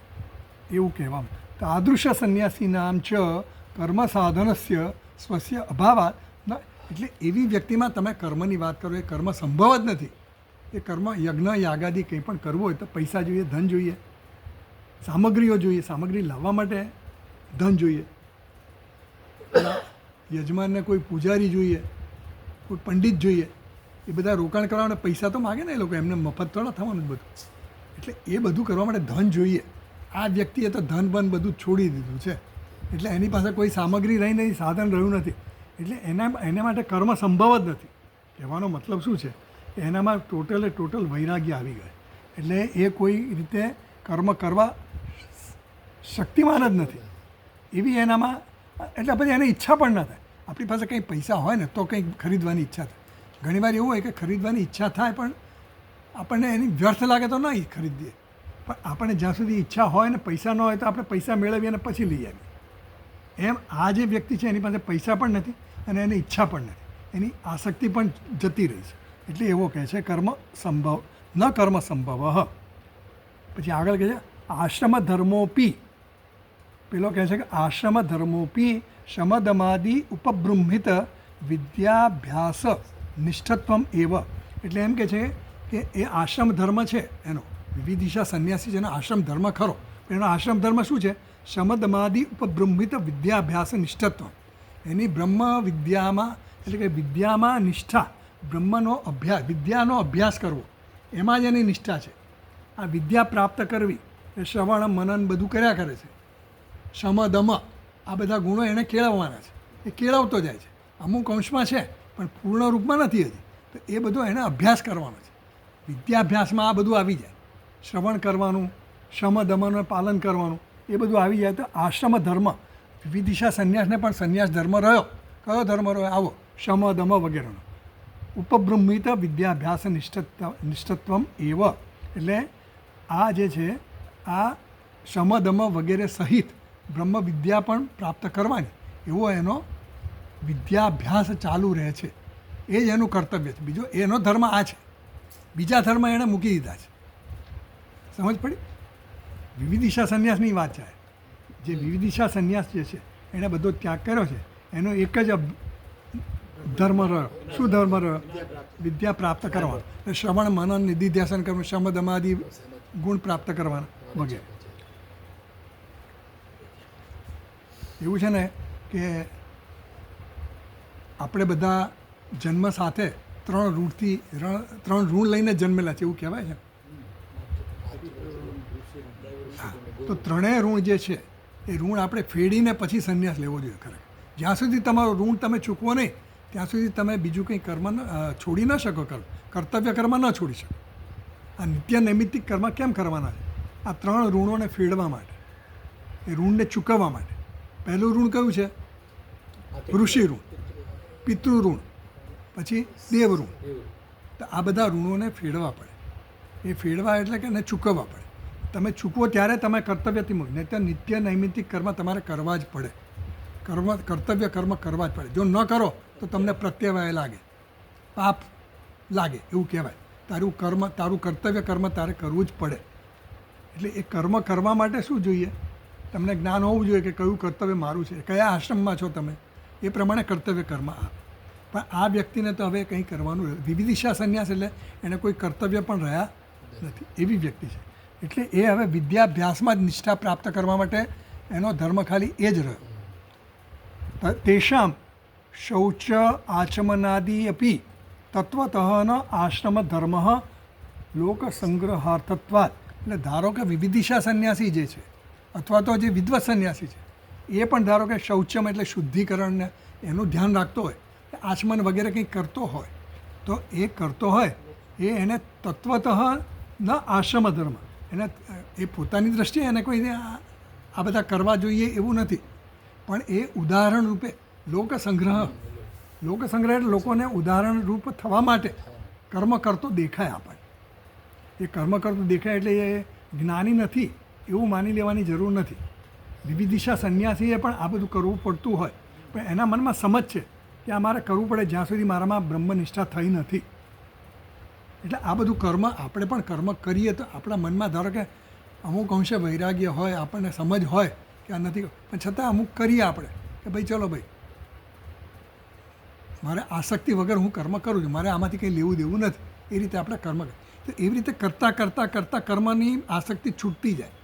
એવું કહેવામાં. તો આદૃશ્ય સંન્યાસી નામ ચ કર્મ સાધનસ્ય સ્વસ્ય અભાવાત. એટલે એવી વ્યક્તિમાં તમે કર્મની વાત કરો, એ કર્મ સંભવ જ નથી. એ કર્મ યજ્ઞ યાગાદી કંઈ પણ કરવું હોય તો પૈસા જોઈએ, ધન જોઈએ, સામગ્રીઓ જોઈએ. સામગ્રી લાવવા માટે ધન જોઈએ. યજમાનને કોઈ પૂજારી જોઈએ, કોઈ પંડિત જોઈએ. એ બધા રોકાણ કરવા માટે પૈસા તો માગે ને એ લોકો, એમને મફત થોડા થવાનું જ બધું. એટલે એ બધું કરવા માટે ધન જોઈએ. આ વ્યક્તિએ તો ધન બન બધું છોડી દીધું છે. એટલે એની પાસે કોઈ સામગ્રી રહી નહીં, સાધન રહ્યું નથી. એટલે એના માટે કર્મ સંભવ જ નથી. કહેવાનો મતલબ શું છે? એનામાં ટોટલ વૈરાગ્ય આવી ગયા. એટલે એ કોઈ રીતે કર્મ કરવા શક્તિમાન જ નથી. એવી એનામાં, એટલે પછી એને ઈચ્છા પણ ન થાય. આપણી પાસે કંઈ પૈસા હોય ને તો કંઈક ખરીદવાની ઈચ્છા થાય. ઘણીવાર એવું હોય કે ખરીદવાની ઈચ્છા થાય પણ આપણને એની વ્યર્થ લાગે તો નહીં ખરીદીએ, પણ આપણને જ્યાં સુધી ઈચ્છા હોય ને પૈસા ન હોય તો આપણે પૈસા મેળવીએ અને પછી લઈ આવીએ. એમ આ જે વ્યક્તિ છે એની પાસે પૈસા પણ નથી અને એની ઈચ્છા પણ નથી, એની આસક્તિ પણ જતી રહી છે. એટલે એવો કહે છે કર્મ સંભવ ન કર્મ સંભવ. પછી આગળ કહે છે આશ્રમ ધર્મોપી, પેલો કહે છે કે આશ્રમ ધર્મોપી શમદમાદિ ઉપબૃંહિત વિદ્યાભ્યાસ નિષ્ઠત્વમ એવ. એટલે એમ કહે છે કે એ આશ્રમ ધર્મ છે એનો, વિવિધિશા સંન્યાસી છે એનો આશ્રમ ધર્મ ખરો. એનો આશ્રમ ધર્મ શું છે? શમદમાદિ ઉપબૃંહિત વિદ્યાભ્યાસ નિષ્ઠત્વ. એની બ્રહ્મ વિદ્યામાં, એટલે કે વિદ્યામાં નિષ્ઠા, બ્રહ્મનો અભ્યાસ, વિદ્યાનો અભ્યાસ કરવો, એમાં જ એની નિષ્ઠા છે. આ વિદ્યા પ્રાપ્ત કરવી એ શ્રવણ મનન બધું કર્યા કરે છે. શમ દમ આ બધા ગુણો એણે કેળવવાના છે, એ કેળવતો જાય છે. અમુક અંશમાં છે પણ પૂર્ણ રૂપમાં નથી હજી, તો એ બધો એને અભ્યાસ કરવાનો છે. વિદ્યાભ્યાસમાં આ બધું આવી જાય, શ્રવણ કરવાનું, શમ દમનું પાલન કરવાનું, એ બધું આવી જાય તો આશ્રમ ધર્મ, વિવિધિશા સંન્યાસને પણ સંન્યાસ ધર્મ રહ્યો. કયો ધર્મ રહ્યો? આવો શમ દમ વગેરેનો. ઉપબ્રહ્મિત વિદ્યાભ્યાસ નિષ્ઠત્વમ એવ. એટલે આ જે છે આ શમ દમ વગેરે સહિત બ્રહ્મ વિદ્યા પણ પ્રાપ્ત કરવાની, એવો એનો વિદ્યાભ્યાસ ચાલુ રહે છે. એ જ એનું કર્તવ્ય છે. બીજો એનો ધર્મ આ છે, બીજા ધર્મ એણે મૂકી દીધા છે. સમજ પડી? વિવિધિશા સંન્યાસની વાત છે. જે વિવિધિશા સંન્યાસ જે છે એણે બધો ત્યાગ કર્યો છે, એનો એક જ ધર્મ રહ્યો. શું ધર્મ રહ્યો? વિદ્યા પ્રાપ્ત કરવાનો. શ્રવણ મનન નિધિધ્યાસન કરવાનું, શમદમાદિ ગુણ પ્રાપ્ત કરવાના વગેરે. એવું છે ને કે આપણે બધા જન્મ સાથે 3 ઋણ લઈને જન્મેલા છે એવું કહેવાય છે. તો 3 ઋણ જે છે એ ઋણ આપણે ફેડીને પછી સંન્યાસ લેવો જોઈએ ખરેખર. જ્યાં સુધી તમારું ઋણ તમે ચૂકવો નહીં ત્યાં સુધી તમે બીજું કંઈ કર્મ છોડી ન શકો. કર્તવ્ય કર્મ ન છોડી શકો. આ નિત્ય નૈમિત્તિક કર્મ કેમ કરવાના છે? આ 3 ઋણોને ફેડવા માટે, એ ઋણને ચૂકવવા માટે. પહેલું ઋણ કયું છે? ઋષિ ઋણ, પિતૃ ઋણ, પછી દેવ ઋણ. તો આ બધા ઋણોને ફેડવા પડે. એ ફેડવા એટલે કે એને ચૂકવવા પડે. તમે ચૂકવો ત્યારે તમે કર્તવ્યથી મૂક, નહીં તો નિત્ય નૈમિત્તિક કર્મ તમારે કરવા જ પડે. કર્તવ્ય કર્મ કરવા જ પડે. જો ન કરો તો તમને પ્રત્યવાય લાગે, પાપ લાગે એવું કહેવાય. તારું કર્તવ્ય કર્મ તારે કરવું જ પડે. એટલે એ કર્મ કરવા માટે શું જોઈએ? તમને જ્ઞાન હોવું જોઈએ કે કયું કર્તવ્ય મારું છે, કયા આશ્રમમાં છો તમે, એ પ્રમાણે કર્તવ્ય કર્મ આપ. પણ આ વ્યક્તિને તો હવે કંઈ કરવાનું, વિવિધિશા સંન્યાસ એટલે એને કોઈ કર્તવ્ય પણ રહ્યા નથી એવી વ્યક્તિ છે. એટલે એ હવે વિદ્યાભ્યાસમાં જ નિષ્ઠા પ્રાપ્ત કરવા માટે એનો ધર્મ ખાલી એ જ રહ્યો. તેષામ શૌચ આચમનાદિ અપી તત્વતઃ ન આશ્રમ ધર્મ લોકસંગ્રહાર્થત્વાत्. એટલે ધારો કે વિવિધિશા સંન્યાસી જે છે અથવા તો જે વિદ્વત સંન્યાસી છે એ પણ ધારો કે શૌચમ એટલે શુદ્ધિકરણને એનું ધ્યાન રાખતો હોય, આચમન વગેરે કંઈ કરતો હોય, તો એ કરતો હોય એ એને તત્વતઃ ન આશ્રમ ધર્મ, એને એ પોતાની દૃષ્ટિએ એને કોઈ આ બધા કરવા જોઈએ એવું નથી, પણ એ ઉદાહરણ રૂપે લોકસંગ્રહ એટલે લોકોને ઉદાહરણ રૂપ થવા માટે કર્મ કરતો દેખાય આપણને. એ કર્મ કરતો દેખાય એટલે એ જ્ઞાની નથી એવું માની લેવાની જરૂર નથી. વિવિધિશા સંન્યાસીએ પણ આ બધું કરવું પડતું હોય, પણ એના મનમાં સમજ છે કે આ મારે કરવું પડે જ્યાં સુધી મારામાં બ્રહ્મનિષ્ઠા થઈ નથી. એટલે આ બધું કર્મ આપણે પણ કર્મ કરીએ તો આપણા મનમાં ધારો કે અમુક અંશે વૈરાગ્ય હોય, આપણને સમજ હોય કે આ નથી, પણ છતાં અમુક કરીએ આપણે કે ભાઈ ચલો ભાઈ મારે આસક્તિ વગર હું કર્મ કરું છું, મારે આમાંથી કંઈ લેવું દેવું નથી, એ રીતે આપણે કર્મ કરીએ. તો એવી રીતે કરતાં કર્મની આસક્તિ છૂટતી જાય.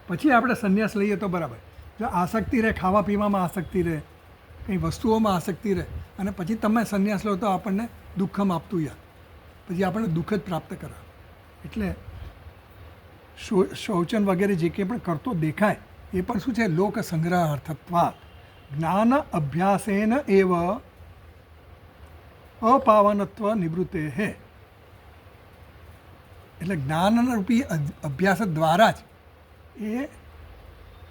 પછી આપણે સંન્યાસ લઈએ તો બરાબર. જો આસક્તિ રહે, ખાવા પીવામાં આસક્તિ રહે, કંઈ વસ્તુઓમાં આસક્તિ રહે, અને પછી તમે સંન્યાસ લો તો આપણને દુઃખમ આપતું યાદ, પછી આપણને દુઃખ જ પ્રાપ્ત કરાવે. એટલે શૌચન વગેરે જે કંઈ પણ કરતો દેખાય એ પણ શું છે? લોક સંગ્રહાર્થત્વાत्. જ્ઞાન અભ્યાસેન એવ અપાવનત્વ નિવૃત્તે હે. એટલે જ્ઞાનરૂપી અભ્યાસ દ્વારા જ એ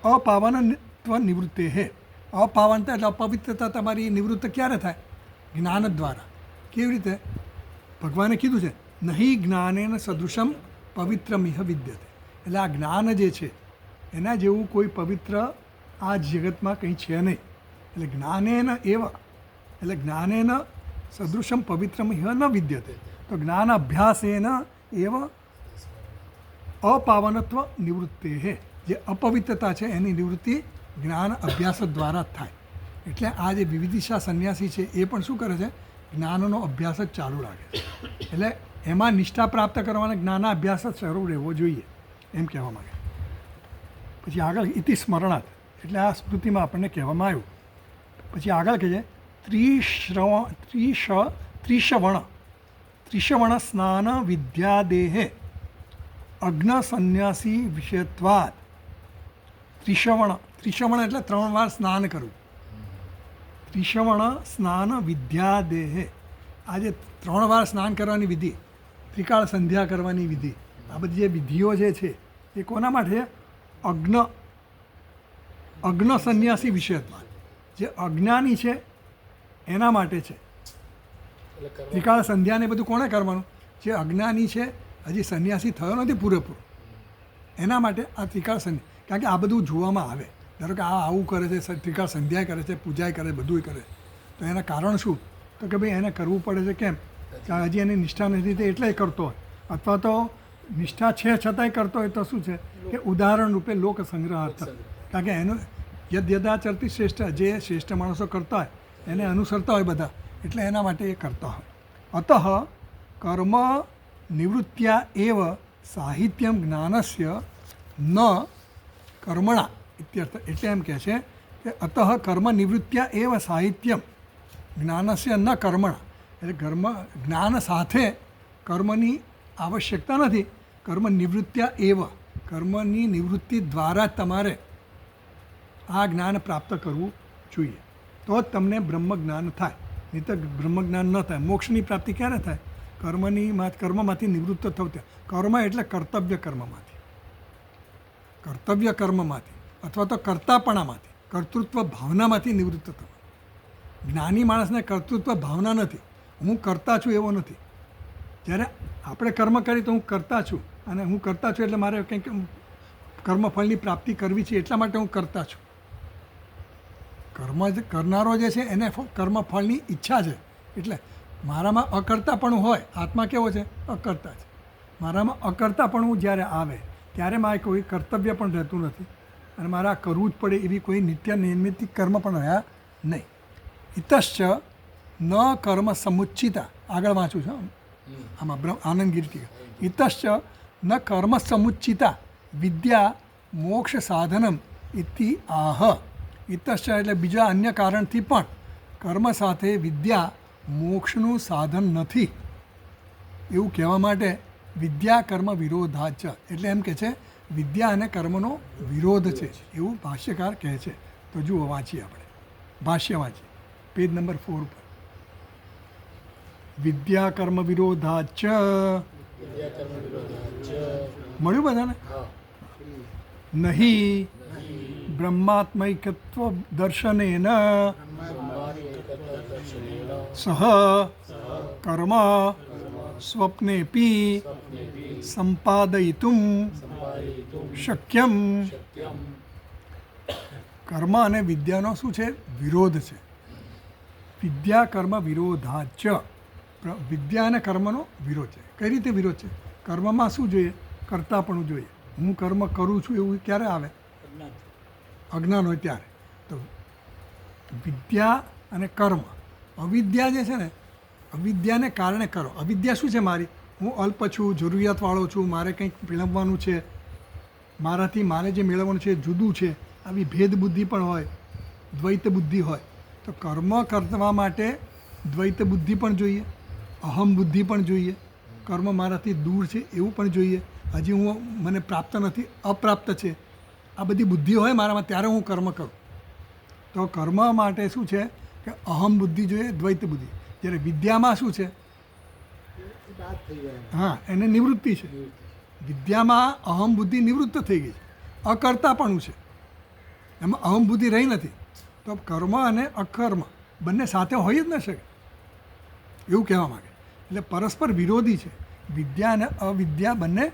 અપાવન અપાવનત્વ નિવૃત્તે હે. અપાવનતા એટલે અપવિત્રતા તમારી નિવૃત્ત ક્યારે થાય? જ્ઞાન દ્વારા. કેવી રીતે? ભગવાને કીધું છે નહીં જ્ઞાનેન સદૃશમ પવિત્રમિહ વિદ્યતે. એટલે આ જ્ઞાન જે છે એના જેવું કોઈ પવિત્ર આ જગતમાં કંઈ છે નહીં. એટલે જ્ઞાનેન એવ એટલે જ્ઞાનેન સદૃશમ પવિત્રમિહ ન વિદ્યતે. તો જ્ઞાન અભ્યાસેન એવ અપાવનત્વ નિવૃત્તે હે. જે અપવિત્રતા છે એની નિવૃત્તિ જ્ઞાન અભ્યાસ દ્વારા જ થાય. એટલે આ જે વિવિધિશા સંન્યાસી છે એ પણ શું કરે છે? જ્ઞાનનો અભ્યાસ જ ચાલુ રાખે છે. એટલે એમાં નિષ્ઠા પ્રાપ્ત કરવાના જ્ઞાન અભ્યાસ જ શરૂ રહેવો જોઈએ એમ કહેવા માંગે. પછી આગળ ઇતિ સ્મરણાત એટલે આ સ્મૃતિમાં આપણને કહેવામાં આવ્યું. પછી આગળ કહે છે ત્રિશવણ સ્નાન વિદ્યાદેહે અગ્ન સંન્યાસી વિષયત્વાદ. ત્રિશવણ એટલે 3 વાર સ્નાન કરવું. ત્રિશવણ સ્નાન વિદ્યાદેહે. આ જે 3 વાર સ્નાન કરવાની વિધિ, ત્રિકાળ સંધ્યા કરવાની વિધિ, આ બધી જે વિધિઓ જે છે એ કોના માટે છે? અગ્ન સંન્યાસી વિષયત્વાદ. જે અજ્ઞાની છે એના માટે છે. ત્રિકાળ સંધ્યાને બધું કોણે કરવાનું? જે અજ્ઞાની છે, હજી સંન્યાસી થયો નથી પૂરેપૂરો, એના માટે આ ત્રિકાળ સંધ્યા. કારણ કે આ બધું જોવામાં આવે. ધારો કે આ આવું કરે છે, ત્રિકાળ સંધ્યા કરે છે, પૂજાય કરે, બધુંય કરે, તો એના કારણ શું? તો કે ભાઈ એને કરવું પડે છે. કેમ? કે હજી એની નિષ્ઠા નથી તે એટલે કરતો હોય, અથવા તો નિષ્ઠા છે છતાંય કરતો હોય તો શું છે કે ઉદાહરણ રૂપે લોક સંગ્રહાર્થ. કારણ કે એનું યદ્યદાચરતી શ્રેષ્ઠ, જે શ્રેષ્ઠ માણસો કરતા હોય એને અનુસરતા હોય બધા, એટલે એના માટે એ કરતા હોય. અતઃ કર્મ નિવૃત્ત્યા એવ સાહિત્યમ જ્ઞાનસ્ય ન કર્મણા ઇત્યર્થ. એટલે એમ કહે છે કે અતઃ કર્મ નિવૃત્ત્યા એવ સાહિત્યમ જ્ઞાનસ્ય ન કર્મણા. એટલે જ્ઞાન સાથે કર્મની આવશ્યકતા નથી. કર્મ નિવૃત્ત્યા એવ, કર્મની નિવૃત્તિ દ્વારા જ તમારે આ જ્ઞાન પ્રાપ્ત કરવું જોઈએ. તો જ તમને બ્રહ્મજ્ઞાન થાય. નહીં તો બ્રહ્મજ્ઞાન ન થાય. મોક્ષની પ્રાપ્તિ ક્યારે થાય? કર્મમાંથી નિવૃત્ત થવું. કર્મ એટલે કર્તવ્ય કર્મમાંથી અથવા તો કર્તાપણામાંથી, કર્તૃત્વ ભાવનામાંથી નિવૃત્ત થવું. જ્ઞાની માણસને કર્તૃત્વ ભાવના નથી. હું કરતા છું એવો નથી. જ્યારે આપણે કર્મ કરીએ તો હું કરતા છું, અને હું કરતા છું એટલે મારે કંઈક કર્મફળની પ્રાપ્તિ કરવી છે એટલા માટે હું કરતા છું. કરનારો જે છે એને કર્મફળની ઈચ્છા છે. એટલે મારામાં અકર્તાપણું હોય, આત્મા કેવો છે? અકર્તા છે. મારામાં અકર્તાપણું જ્યારે આવે ત્યારે મારે કોઈ કર્તવ્ય પણ રહેતું નથી, અને મારે આ કરવું જ પડે એવી કોઈ નિત્ય નૈમિત્તિક કર્મ પણ રહ્યા નહીં. ઇતશ્ચ ન કર્મ સમુચ્ચિતા. આગળ વાંચું છું આમાં આનંદગીરી. ઇતશ્ચ ન કર્મ સમુચ્ચિતા વિદ્યા મોક્ષ સાધનમ ઇતિ આહ. ઇતશ્ચ એટલે બીજા અન્ય કારણથી પણ કર્મ સાથે વિદ્યા મોક્ષનું સાધન નથી એવું કહેવા માટે વિદ્યા કર્મ વિરોધાચ. એટલે એમ કહે છે વિદ્યા અને કર્મનો વિરોધ છે એવું ભાષ્યકાર કહે છે. તો જુઓ વાંચીએ આપણે ભાષ્ય વાંચીએ પેજ નંબર 4 પર. વિદ્યા કર્મ વિરોધાચ. મળ્યું બધાને? નહીં બ્રહ્માત્મૈકત્વ દર્શનેન સહ કર્મ સ્વપ્નેપી સંપાદયિતુમ શક્યમ. કર્મ અને વિદ્યાનો શું છે? વિરોધ છે. વિદ્યા કર્મ વિરોધાચ. વિદ્યા અને કર્મનો વિરોધ છે. કઈ રીતે વિરોધ છે? કર્મમાં શું જોઈએ? કર્તાપણું જોઈએ. હું કર્મ કરું છું એવું ક્યારે આવે? અજ્ઞાન હોય ત્યારે. તો વિદ્યા અને કર્મ, અવિદ્યા જે છે ને, અવિદ્યાને કારણે કરો. અવિદ્યા શું છે? મારી હું અલ્પ છું, જરૂરિયાતવાળો છું, મારે કંઈક મેળવવાનું છે, મારાથી મારે જે મેળવવાનું છે એ જુદું છે, આવી ભેદ બુદ્ધિ પણ હોય, દ્વૈત બુદ્ધિ હોય. તો કર્મ કરવા માટે દ્વૈત બુદ્ધિ પણ જોઈએ, અહમ બુદ્ધિ પણ જોઈએ, કર્મ મારાથી દૂર છે એવું પણ જોઈએ, હજી હું મને પ્રાપ્ત નથી, અપ્રાપ્ત છે, આ બધી બુદ્ધિ હોય મારામાં ત્યારે હું કર્મ કરું. તો કર્મ માટે શું છે કે અહમ બુદ્ધિ જોઈએ, દ્વૈત બુદ્ધિ. જ્યારે વિદ્યામાં શું છે? હા, એને નિવૃત્તિ છે. વિદ્યામાં અહમ બુદ્ધિ નિવૃત્ત થઈ ગઈ છે, અકર્તાપણું છે. એમાં અહમ બુદ્ધિ રહી નથી, તો કર્મ અને અકર્મ બંને સાથે હોય જ ન શકે, એવું કહેવા માગે. એટલે પરસ્પર વિરોધી છે. વિદ્યા અને અવિદ્યા બંને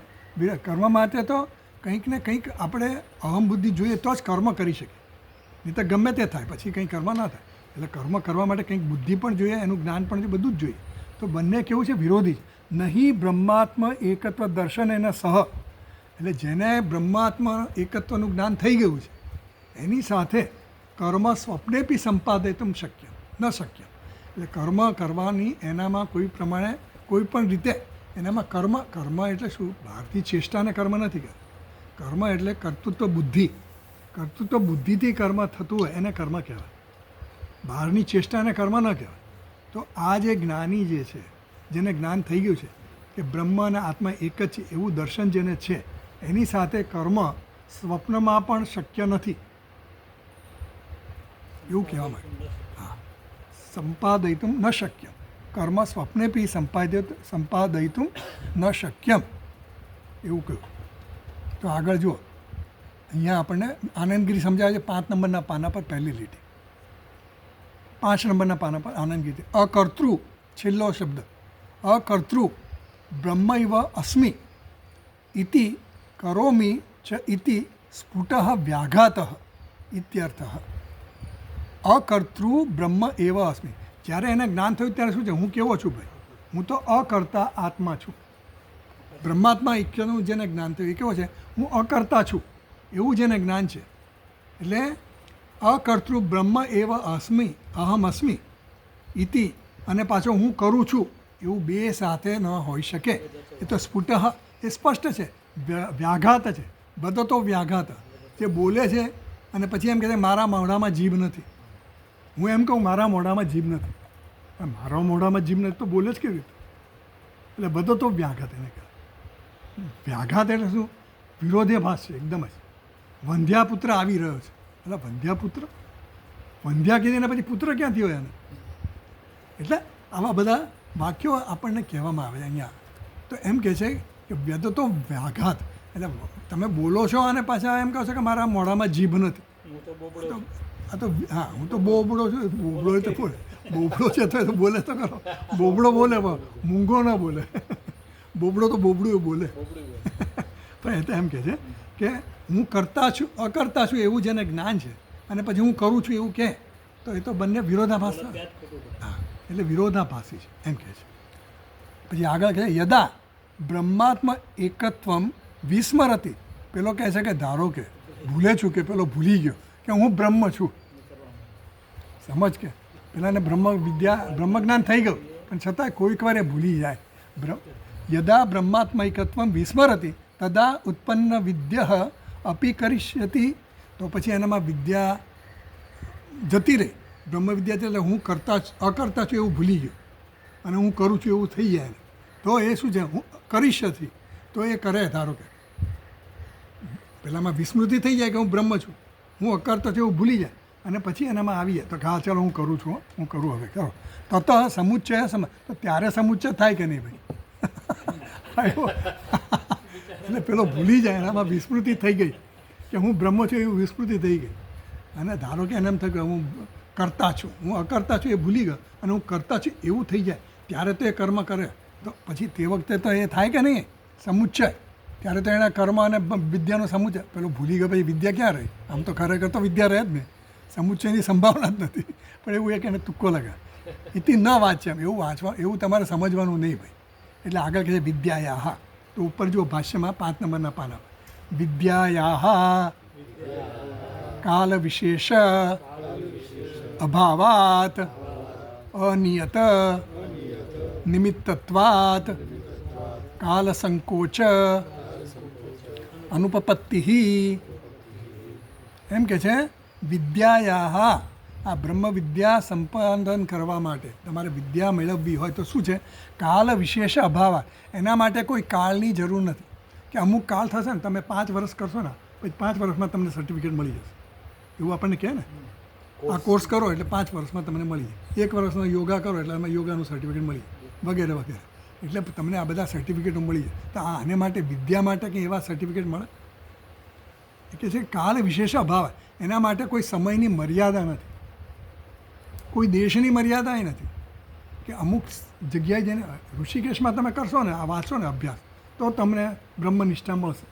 કર્મ માટે તો કંઈક ને કંઈક આપણે અહમ બુદ્ધિ જોઈએ તો જ કર્મ કરી શકીએ, નહીં તો ગમે તે થાય પછી કંઈ કર્મ ના થાય. એટલે કર્મ કરવા માટે કંઈક બુદ્ધિ પણ જોઈએ, એનું જ્ઞાન પણ જોઈએ, બધું જ જોઈએ. તો બંને કેવું છે? વિરોધી છે. નહીં બ્રહ્માત્મ એકત્વ દર્શન એના સહ, એટલે જેને બ્રહ્માત્મ એકત્વનું જ્ઞાન થઈ ગયું છે એની સાથે કર્મ સ્વપ્નેપી સંપાદિતું શક્ય ન શક્ય. એટલે કર્મ કરવાની એનામાં કોઈ પ્રમાણે કોઈ પણ રીતે એનામાં કર્મ એટલે શું? બહારથી ચેષ્ટાને કર્મ નથી કરતા. કર્મ એટલે કર્તૃત્વ બુદ્ધિ, કર્તૃત્વ બુદ્ધિથી કર્મ થતું હોય એને કર્મ કહેવાય, બહારની ચેષ્ટાને કર્મ ન કહેવાય. તો આ જે જ્ઞાની જે છે, જેને જ્ઞાન થઈ ગયું છે કે બ્રહ્મ અને આત્મા એક જ છે એવું દર્શન જેને છે, એની સાથે કર્મ સ્વપ્નમાં પણ શક્ય નથી એવું કહેવા માંગે. હા, સંપાદયિતું ન શક્યમ, કર્મ સ્વપ્નેપી સંપાદયિતું ન શક્યમ એવું કહ્યું. તો આગળ જુઓ, અહીંયા આપણને આનંદગીરી સમજાવે છે 5 નંબરના પાના પર પહેલી લીટી. 5 નંબરના પાના પર આનંદગીરી. અકર્તૃ છેલ્લો શબ્દ, અકર્તૃ બ્રહ્મૈવ અસ્મિ ઇતિ કરોમિ ચ ઇતિ સ્ફુટ વ્યાઘાત ઇત્યર્થ. અકર્તૃ બ્રહ્મ એવ અસ્મિ, જ્યારે એને જ્ઞાન થયું ત્યારે શું છે? હું કેવો છું ભાઈ? હું તો અકર્તા આત્મા છું. બ્રહ્માત્મા ઈક્યનું જેને જ્ઞાન થયું એ કેવો છે? હું અકર્તા છું એવું જેને જ્ઞાન છે. એટલે અકર્તૃ બ્રહ્મ એવ અસ્મિ, અહમ અસ્મિ ઇતિ, અને પાછો હું કરું છું એવું બે સાથે ન હોઈ શકે. એ તો સ્ફુટ એ સ્પષ્ટ છે, વ્યાઘાત છે, બધો તો વ્યાઘાત. જે બોલે છે અને પછી એમ કહે છે મારા મોઢામાં જીભ નથી. હું એમ કહું મારા મોઢામાં જીભ નથી, મારા મોઢામાં જીભ નથી તો બોલે જ કેવી રીતે? એટલે બધો તો વ્યાઘાત એને કહે. વ્યાઘાત એટલે શું? વિરોધાભાસ છે એકદમ જ. વંધ્યાપુત્ર આવી રહ્યો છે, એટલે વંધ્યાપુત્ર, વંધ્યા કીધી ને પછી પુત્ર ક્યાંથી હોય એને? એટલે આવા બધા વાક્યો આપણને કહેવામાં આવે છે અહીંયા. તો એમ કહે છે કે વેદો તો વ્યાઘાત, એટલે તમે બોલો છો અને પાછા એમ કહો છો કે મારા મોઢામાં જીભ નથી. આ તો હા, હું તો બોબડો છું. બોબડો તો બોલે, બોબડો છે તો બોલે તો કરો. બોબડો બોલે મૂંગો ન બોલે. બોબડો તો બોબડું બોલે. પણ એ તો એમ કહે છે કે હું કરતા છું, અકર્તા છું એવું જેને જ્ઞાન છે, અને પછી હું કરું છું એવું કહે તો એ તો બંને વિરોધાભાસ. હા, એટલે વિરોધાભાસી છે એમ કહે છે. પછી આગળ કહે યદા બ્રહ્માત્મ એકત્વમ વિસ્મરતી, પેલો કહે છે કે ધારો કે ભૂલે છું, કે પેલો ભૂલી ગયો કે હું બ્રહ્મ છું. સમજ કે પેલાને બ્રહ્મ જ્ઞાન થઈ ગયું પણ છતાંય કોઈક વાર એ ભૂલી જાય. યદા બ્રહ્માત્મૈકત્વમ વિસ્મરતી તદા ઉત્પન્ન વિદ્ય અપી કરિષ્યતિ, તો પછી એનામાં વિદ્યા જતી રહી. બ્રહ્મ વિદ્યા એટલે હું અકર્તા છું એવું ભૂલી ગયો અને હું કરું છું એવું થઈ જાય. તો એ શું છે? હું કરિષ્યથી, તો એ કરે. ધારો કે પહેલાંમાં વિસ્મૃતિ થઈ જાય કે હું બ્રહ્મ છું, હું અકર્તા છું એવું ભૂલી જાય, અને પછી એનામાં આવી જાય તો કે હા ચાલો હું કરું છું, હું કરું હવે કરો. તત સમુચ્ચય તો ત્યારે સમુચ્ચય થાય કે નહીં ભાઈ? એટલે પેલો ભૂલી જાય, એનામાં વિસ્મૃતિ થઈ ગઈ કે હું બ્રહ્મ છું એવું વિસ્મૃતિ થઈ ગઈ. અને ધારો કે એને એમ થયું કે હું કરતા છું, હું અકર્તા છું એ ભૂલી ગયો, અને હું કરતા છું એવું થઈ જાય ત્યારે તો એ કર્મ કરે. તો પછી તે વખતે તો એ થાય કે નહીં સમુચ્ચય? ત્યારે તો એના કર્મ અને વિદ્યાનો સમુચ્ચય. પેલો ભૂલી ગયો પછી વિદ્યા ક્યાં રહી? આમ તો ખરેખર તો વિદ્યા રહે જ નહીં, સમુચ્ચયની સંભાવના જ નથી. પણ એવું એક એને તુક્કો લગાવે. ઇતિ ન વાંચે એવું વાંચવા, એવું તમારે સમજવાનું નહીં ભાઈ. એટલે આગળ કહે છે વિદ્યાયાહ. તો ઉપર જુઓ ભાષ્યમાં 5 નંબરના પાના, વિદ્યાયાહ કાલ વિશેષ અભાવાત અનિયત નિમિત્તત્વાત કાલ સંકોચ અનુપપત્તિ. એમ કે છે વિદ્યાયાહ, આ બ્રહ્મ વિદ્યા સંપાદન કરવા માટે તમારે વિદ્યા મેળવવી હોય તો શું છે? કાલ વિશેષ અભાવ. એના માટે કોઈ કાળની જરૂર નથી કે અમુક કાળ થશે ને, તમે 5 વર્ષ કરશો ને પછી 5 વર્ષમાં તમને સર્ટિફિકેટ મળી જશે એવું આપણને કહે ને. આ કોર્સ કરો એટલે 5 વર્ષમાં તમને મળી જાય. 1 વર્ષનો યોગા કરો એટલે એમાં યોગાનું સર્ટિફિકેટ મળી જાય, વગેરે વગેરે. એટલે તમને આ બધા સર્ટિફિકેટો મળી જાય. તો આને માટે વિદ્યા માટે કંઈ એવા સર્ટિફિકેટ મળે? એ કહે છે કાળ વિશેષ અભાવ, એના માટે કોઈ સમયની મર્યાદા નથી, કોઈ દેશની મર્યાદા એ નથી કે અમુક જગ્યાએ જઈને ઋષિકેશમાં તમે કરશો ને આ વાંચો ને અભ્યાસ તો તમને બ્રહ્મનિષ્ઠા મળશે.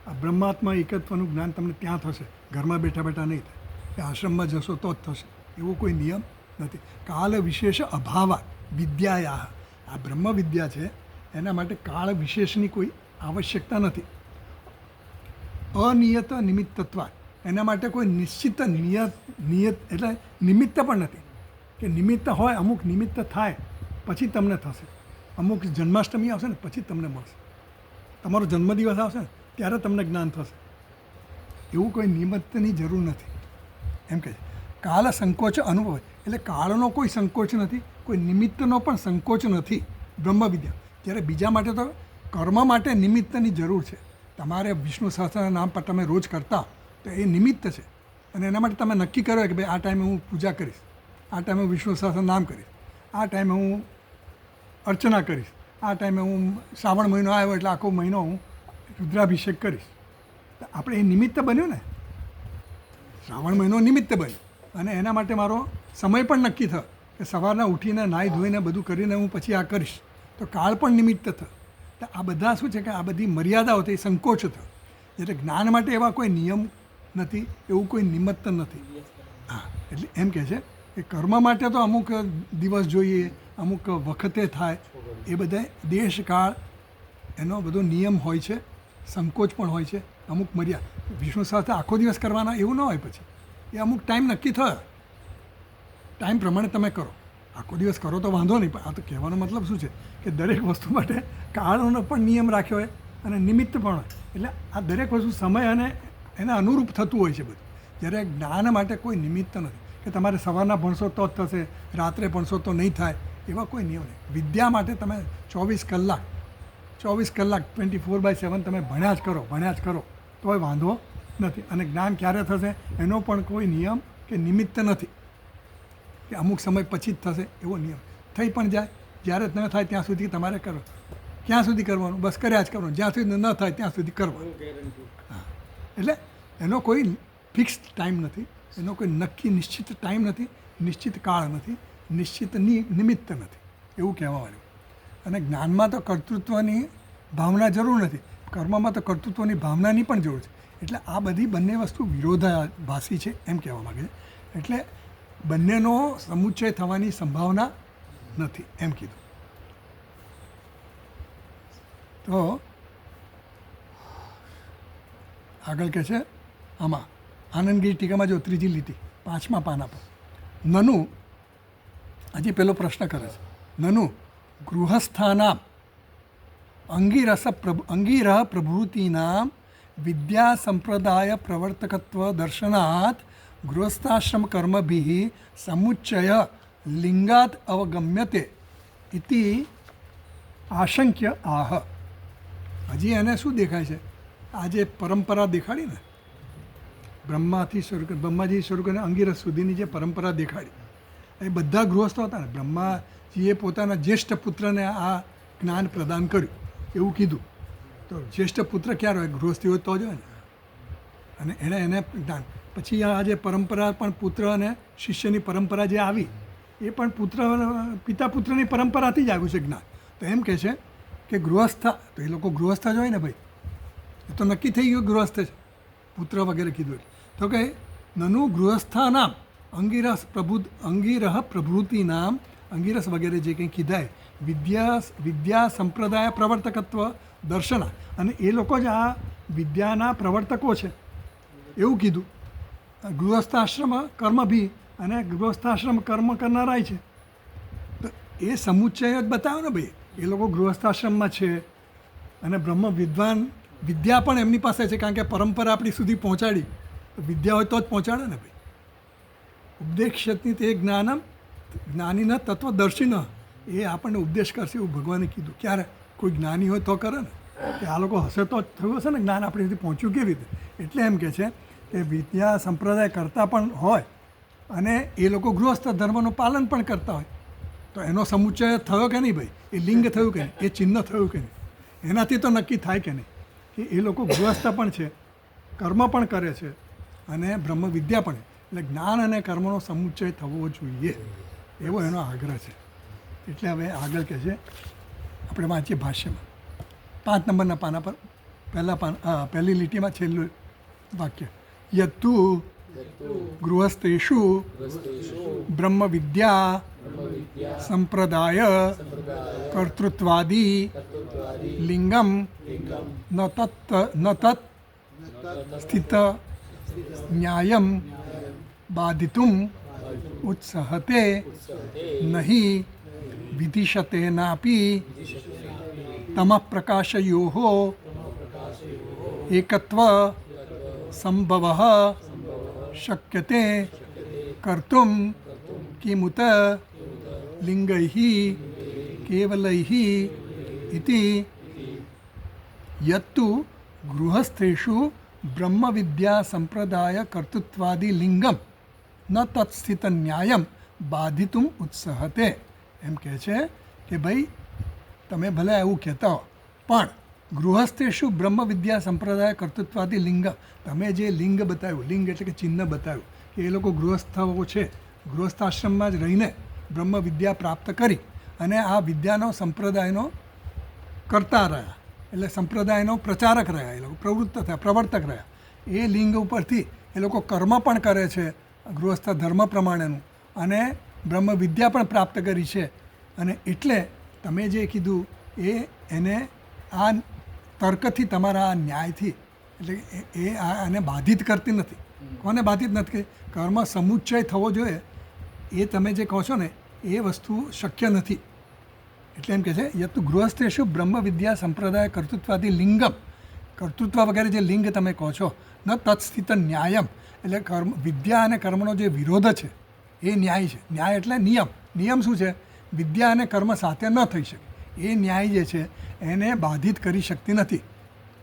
આ બ્રહ્માત્મા એકત્વનું જ્ઞાન તમને ત્યાં થશે, ઘરમાં બેઠા બેઠા નહીં થાય, એ આશ્રમમાં જશો તો જ થશે, એવો કોઈ નિયમ નથી. કાળ વિશેષ અભાવ વિદ્યાયા, આ બ્રહ્મ વિદ્યા છે એના માટે કાળ વિશેષની કોઈ આવશ્યકતા નથી. અનિયત નિમિત્તત્વ, એના માટે કોઈ નિશ્ચિત નિયત એટલે નિમિત્ત પણ નથી કે નિમિત્ત હોય, અમુક નિમિત્ત થાય પછી તમને થશે. અમુક જન્માષ્ટમી આવશે ને પછી તમને મળશે, તમારો જન્મદિવસ આવશે ને ત્યારે તમને જ્ઞાન થશે. એવું કોઈ નિમિત્તની જરૂર નથી એમ કહે છે. કાળ સંકોચ અનુભવ, એટલે કાળનો કોઈ સંકોચ નથી, કોઈ નિમિત્તનો પણ સંકોચ નથી બ્રહ્મવિદ્યા. જ્યારે બીજા માટે તો કર્મ માટે નિમિત્તની જરૂર છે. તમારે વિષ્ણુ સહસ્ત્રનામ નામ પર તમે રોજ કરતા તો એ નિમિત્ત છે, અને એના માટે તમે નક્કી કરો કે ભાઈ આ ટાઈમે હું પૂજા કરીશ, આ ટાઈમે હું વિષ્ણુ સહસ્ત્રનામ નામ કરીશ, આ ટાઈમે હું અર્ચના કરીશ, આ ટાઈમે હું શ્રાવણ મહિનો આવ્યો એટલે આખો મહિનો હું રુદ્રાભિષેક કરીશ. તો આપણે એ નિમિત્ત બન્યું ને, શ્રાવણ મહિનો નિમિત્ત બન્યો, અને એના માટે મારો સમય પણ નક્કી થયો કે સવારના ઉઠીને નાહી ધોઈને બધું કરીને હું પછી આ કરીશ, તો કાળ પણ નિમિત્ત થયો. તો આ બધા શું છે કે આ બધી મર્યાદાઓ થઈ, સંકોચ થયો. એટલે જ્ઞાન માટે એવા કોઈ નિયમ નથી, એવું કોઈ નિમિત્ત નથી. હા, એટલે એમ કહે છે કે કર્મ માટે તો અમુક દિવસ જોઈએ, અમુક વખતે થાય, એ બધા દેશ કાળ એનો બધો નિયમ હોય છે, સંકોચ પણ હોય છે, અમુક મર્યાદા. વિષ્ણુ સાથે આખો દિવસ કરવાના એવું ન હોય, પછી એ અમુક ટાઈમ નક્કી થયો, ટાઈમ પ્રમાણે તમે કરો. આખો દિવસ કરો તો વાંધો નહીં, પણ આ તો કહેવાનો મતલબ શું છે કે દરેક વસ્તુ માટે કાળનો પણ નિયમ રાખ્યો હોય અને નિમિત્ત પણ હોય. એટલે આ દરેક વસ્તુ સમય અને એને અનુરૂપ થતું હોય છે બધું. જ્યારે જ્ઞાન માટે કોઈ નિમિત્ત નથી કે તમારે સવારના ભણશો તો જ થશે, રાત્રે ભણશો તો નહીં થાય, એવા કોઈ નિયમ નહીં. વિદ્યા માટે તમે 24 કલાક 24/7 તમે ભણ્યા જ કરો તોય વાંધો નથી. અને જ્ઞાન ક્યારે થશે એનો પણ કોઈ નિયમ કે નિમિત્ત નથી કે અમુક સમય પછી જ થશે, એવો નિયમ થઈ પણ જાય. જ્યારે ન થાય ત્યાં સુધી તમારે કરો. ક્યાં સુધી કરવાનું? બસ કર્યા જ કરવાનું, જ્યાં સુધી ન થાય ત્યાં સુધી કરવાનું. હા, એટલે એનો કોઈ ફિક્સ ટાઈમ નથી, એનો કોઈ નક્કી નિશ્ચિત ટાઈમ નથી, નિશ્ચિત કાળ નથી, નિશ્ચિત નિમિત્ત નથી, એવું કહેવા વાળું. અને જ્ઞાનમાં તો કર્તૃત્વની ભાવના જરૂર નથી, કર્મમાં તો કર્તૃત્વની ભાવનાની પણ જરૂર છે. એટલે આ બધી બંને વસ્તુ વિરોધાભાસી છે એમ કહેવા માગે છે. એટલે બંનેનો સમુચ્ચય થવાની સંભાવના નથી એમ કીધું. તો આગળ કહે છે આમાં આનંદગીરી ટીકામાં જો ત્રીજી લીટી 5મા પાના પર નનુ, હજી પેલો પ્રશ્ન કરે છે, નનુ ગૃહસ્થાનામ અંગીરહ પ્રભૃતિનામ વિદ્યા સંપ્રદાય પ્રવર્તકત્વ દર્શનાત ગૃહસ્થાશ્રમ કર્મભિઃ સમુચ્ચય લિંગાત અવગમ્યતે ઇતિ આશંક્ય આહ. હજી એને શું દેખાય છે? આ જે પરંપરા દેખાડી ને, બ્રહ્માજી શરૂ કરીને અંગીરસ સુધીની જે પરંપરા દેખાડી, એ બધા ગૃહસ્થો હતા ને. બ્રહ્માજીએ પોતાના જ્યેષ્ઠ પુત્રને આ જ્ઞાન પ્રદાન કર્યું એવું કીધું. તો જ્યેષ્ઠ પુત્ર ક્યારે હોય? ગૃહસ્થી હોય તો જ હોય ને. અને એને જ્ઞાન પછી આ જે પરંપરા પણ પુત્ર અને શિષ્યની પરંપરા જે આવી, એ પણ પિતા પુત્રની પરંપરાથી જ આવ્યું છે જ્ઞાન. તો એમ કહે છે કે ગૃહસ્થ, તો એ લોકો ગૃહસ્થ જ હોય ને ભાઈ, એ તો નક્કી થઈ ગયું ગૃહસ્થ છે, પુત્ર વગેરે કીધું. તો કે નનુ ગૃહસ્થાનામ અંગીરહ પ્રભૃતિ નામ, અંગીરસ વગેરે જે કંઈ કીધાય, વિદ્યા સંપ્રદાય પ્રવર્તકત્વ દર્શના, અને એ લોકો જ આ વિદ્યાના પ્રવર્તકો છે એવું કીધું. ગૃહસ્થાશ્રમ કર્મભી, અને ગૃહસ્થાશ્રમ કર્મ કરનારાય છે. તો એ સમુચ્ચય જ બતાવ્યો ને ભાઈ, એ લોકો ગૃહસ્થાશ્રમમાં છે અને બ્રહ્મ વિદ્યા પણ એમની પાસે છે, કારણ કે પરંપરા આપણી સુધી પહોંચાડી. વિદ્યા હોય તો જ પહોંચાડે ને ભાઈ. ઉપદેશયત્ની તે જ્ઞાનમ જ્ઞાનીના તત્વદર્શિન, એ આપણને ઉપદેશ કરશે એવું ભગવાને કીધું. ક્યારે? કોઈ જ્ઞાની હોય તો કરે ને, કે આ લોકો હશે તો જ થયું હશે ને જ્ઞાન આપણી સુધી પહોંચ્યું કેવી રીતે. એટલે એમ કહે છે કે વિદ્યા સંપ્રદાય કરતા પણ હોય અને એ લોકો ગૃહસ્થ ધર્મનું પાલન પણ કરતા હોય, તો એનો સમુચ્ચય થયો કે નહીં ભાઈ? એ લિંગ થયું કે નહીં? એ ચિહ્ન થયું કે નહીં? એનાથી તો નક્કી થાય કે નહીં કે એ લોકો ગૃહસ્થ પણ છે કર્મ પણ કરે છે અને બ્રહ્મ વિદ્યા પણ. એટલે જ્ઞાન અને કર્મનો સમુચ્ચય થવો જોઈએ એવો એનો આગ્રહ છે. એટલે હવે આગળ કહે છે, આપણે વાંચીએ ભાષ્યમાં 5 નંબરના પાના પર પહેલી લીટીમાં છેલ્લું વાક્ય. યત્તુ ગૃહસ્થેષુ બ્રહ્મ વિદ્યા સંપ્રદાય કર્તૃત્વાદી લિંગમ ન તત સ્થિત ન્યાયમ બાધિતુમ ઉત્સહતે નહીં વિધિશતેનાપી તમઃ પ્રકાશયોઃ એકત્વ સંભવઃ શક્યતે કર્તુમ કિમુત લિંગૈઃ કેવલૈઃ ઇતિ યત્તુ ગૃહસ્થેષુ બ્રહ્મવિદ્યા સંપ્રદાય કર્તૃત્વાદી લિંગમ ન તત્સ્થિત ન્યાયમ બાધિતુમ ઉત્સહતે. એમ કહે છે કે ભાઈ તમે ભલે એવું કહેતા હો, પણ ગૃહસ્થેષુ બ્રહ્મ વિદ્યા સંપ્રદાય કર્તૃત્વાદી લિંગ, તમે જે લિંગ બતાવ્યું, લિંગ એટલે કે ચિહ્ન બતાવ્યું કે એ લોકો ગૃહસ્થો છે, ગૃહસ્થાશ્રમમાં જ રહીને બ્રહ્મ વિદ્યા પ્રાપ્ત કરી અને આ વિદ્યાનો સંપ્રદાયનો કરતા રહ્યા, એટલે સંપ્રદાયનો પ્રચારક રહ્યા, એ લોકો પ્રવૃત્ત થયા, પ્રવર્તક રહ્યા. એ લિંગ ઉપરથી એ લોકો કર્મ પણ કરે છે ગૃહસ્થ ધર્મ પ્રમાણેનું અને બ્રહ્મ વિદ્યા પણ પ્રાપ્ત કરી છે. અને એટલે તમે જે કીધું એને આ તર્કથી, તમારા આ ન્યાયથી, એટલે એ આને બાધિત કરતી નથી. કોને બાધિત નથી? કર્મ સમુચ્ચય થવો જોઈએ એ તમે જે કહો છો ને એ વસ્તુ શક્ય નથી. એટલે એમ કહે છે યત્તુ ગૃહસ્થેષુ બ્રહ્મ વિદ્યા સંપ્રદાય કર્તૃત્વાદી લિંગમ, કર્તૃત્વ વગેરે જે લિંગ તમે કહો છો, ન તત્સ્થિત ન્યાયમ, એટલે કર્મ વિદ્યા અને કર્મનો જે વિરોધ છે એ ન્યાય છે. ન્યાય એટલે નિયમ. નિયમ શું છે? વિદ્યા અને કર્મ સાથે ન થઈ શકે. એ ન્યાય જે છે એને બાધિત કરી શકતી નથી.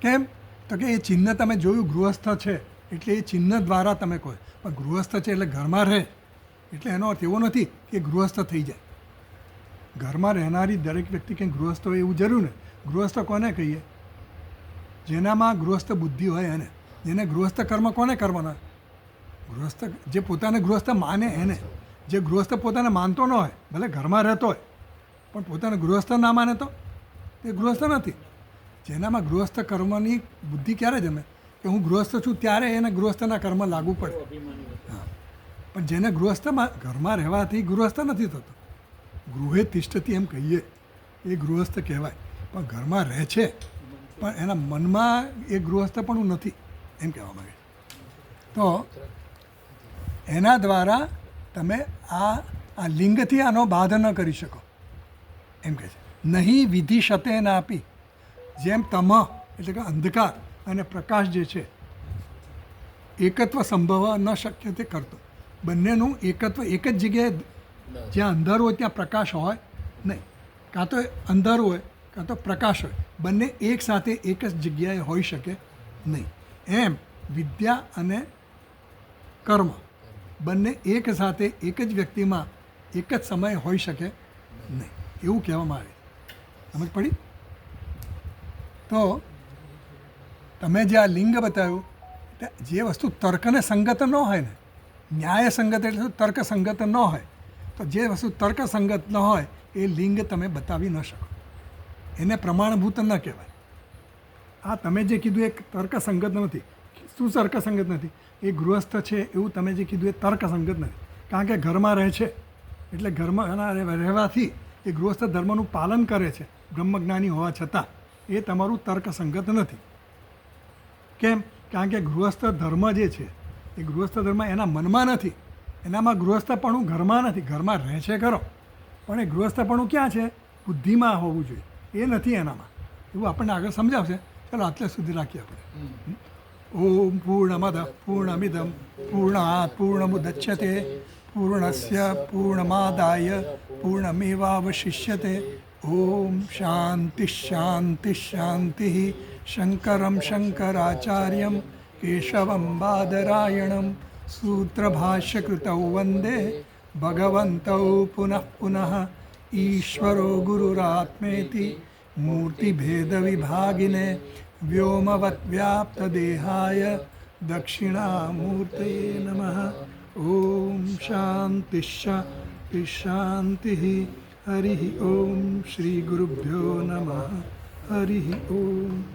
કેમ? તો કે એ ચિહ્ન તમે જોયું ગૃહસ્થ છે એટલે એ ચિહ્ન દ્વારા તમે કહો, પણ ગૃહસ્થ છે એટલે ઘરમાં રહે એટલે એનો અર્થ એવો નથી કે ગૃહસ્થ થઈ જાય. ઘરમાં રહેનારી દરેક વ્યક્તિ કંઈ ગૃહસ્થ હોય એવું જરૂર ને. ગૃહસ્થ કોને કહીએ? જેનામાં ગૃહસ્થ બુદ્ધિ હોય એને. જેને ગૃહસ્થ કર્મ કોને કરવાના? ગૃહસ્થ જે પોતાને ગૃહસ્થ માને એને. જે ગૃહસ્થ પોતાને માનતો ન હોય, ભલે ઘરમાં રહેતો હોય પણ પોતાને ગૃહસ્થ ના માને તો એ ગૃહસ્થ નથી. જેનામાં ગૃહસ્થ કર્મની બુદ્ધિ ક્યારે જમે કે હું ગૃહસ્થ છું ત્યારે એને ગૃહસ્થના કર્મ લાગુ પડે. હા, પણ જેને ગૃહસ્થમાં ઘરમાં રહેવાથી ગૃહસ્થ નથી થતો. ગૃહે તિષ્ઠતી એમ કહીએ એ ગૃહસ્થ કહેવાય, પણ ઘરમાં રહે છે પણ એના મનમાં એ ગૃહસ્થ પણ નથી એમ કહેવા માંગે. તો એના દ્વારા તમે આ લિંગથી આનો બાધ ન કરી શકો એમ કહે છે. નહીં વિધિ શતે ના આપી, જેમ તમ એટલે કે અંધકાર અને પ્રકાશ જે છે એકત્વ સંભવ ન શક્ય તે કરતો. બંનેનું એકત્વ એક જ જગ્યાએ, જ્યાં અંધારું હોય ત્યાં પ્રકાશ હોય નહીં, કાં તો અંધારું હોય કાં તો પ્રકાશ હોય, બંને એક સાથે એક જ જગ્યાએ હોઈ શકે નહીં. એમ વિદ્યા અને કર્મ બંને એક સાથે એક જ વ્યક્તિમાં એક જ સમયે હોઈ શકે નહીં એવું કહેવામાં આવે. સમજ પડી? તો તમે જે આ લિંગ બતાવ્યું જે વસ્તુ તર્કને સંગત ન હોય ને, ન્યાય સંગત એટલે તર્ક સંગત ન હોય, તો જે વસ્તુ તર્ક સંગત ન હોય એ લિંગ તમે બતાવી ન શકો, એને પ્રમાણભૂત ન કહેવાય. આ તમે જે કીધું એ તર્ક સંગત નથી. શું તર્ક સંગત નથી? એ ગૃહસ્થ છે એવું તમે જે કીધું એ તર્ક સંગત નથી, કારણ કે ઘરમાં રહે છે એટલે ઘરમાં રહેવાથી એ ગૃહસ્થ ધર્મનું પાલન કરે છે બ્રહ્મજ્ઞાની હોવા છતાં, એ તમારું તર્ક સંગત નથી. કેમ? કારણ કે ગૃહસ્થ ધર્મ જે છે એ ગૃહસ્થ ધર્મ એના મનમાં નથી, એનામાં ગૃહસ્થપણું ઘરમાં નથી. ઘરમાં રહે છે ખરો પણ એ ગૃહસ્થપણું ક્યાં છે? બુદ્ધિમાં હોવું જોઈએ, એ નથી એનામાં. એવું આપણને આગળ સમજાવશે. ચાલો આટલે સુધી રાખીએ આપણે. ઓમ પૂર્ણમદ પૂર્ણમિદમ પૂર્ણાત પૂર્ણમુદચ્યતે પૂર્ણસ્ય પૂર્ણમાદાય પૂર્ણમેવાવશિષ્યતે. ઓમ શાંતિ શાંતિ શાંતિ. શંકરમ શંકરાચાર્યમ કેશવમ બાદરાયણમ સૂત્રભાષ્યકૃતૌ વંદે ભગવन्तૌ પુનઃ પુનઃ. ઈશ્વરો ગુરુરાત્મેતિ મૂર્તિભેદવિભાગિને વ્યોમવત વ્યાપ્તદેહાય દક્ષિણામૂર્તયે નમઃ. ઓમ શાંતિ શાંતિ શાંતિ. હરિ ઓમ શ્રી ગુરુભ્યો નમઃ. હરિ ઓમ.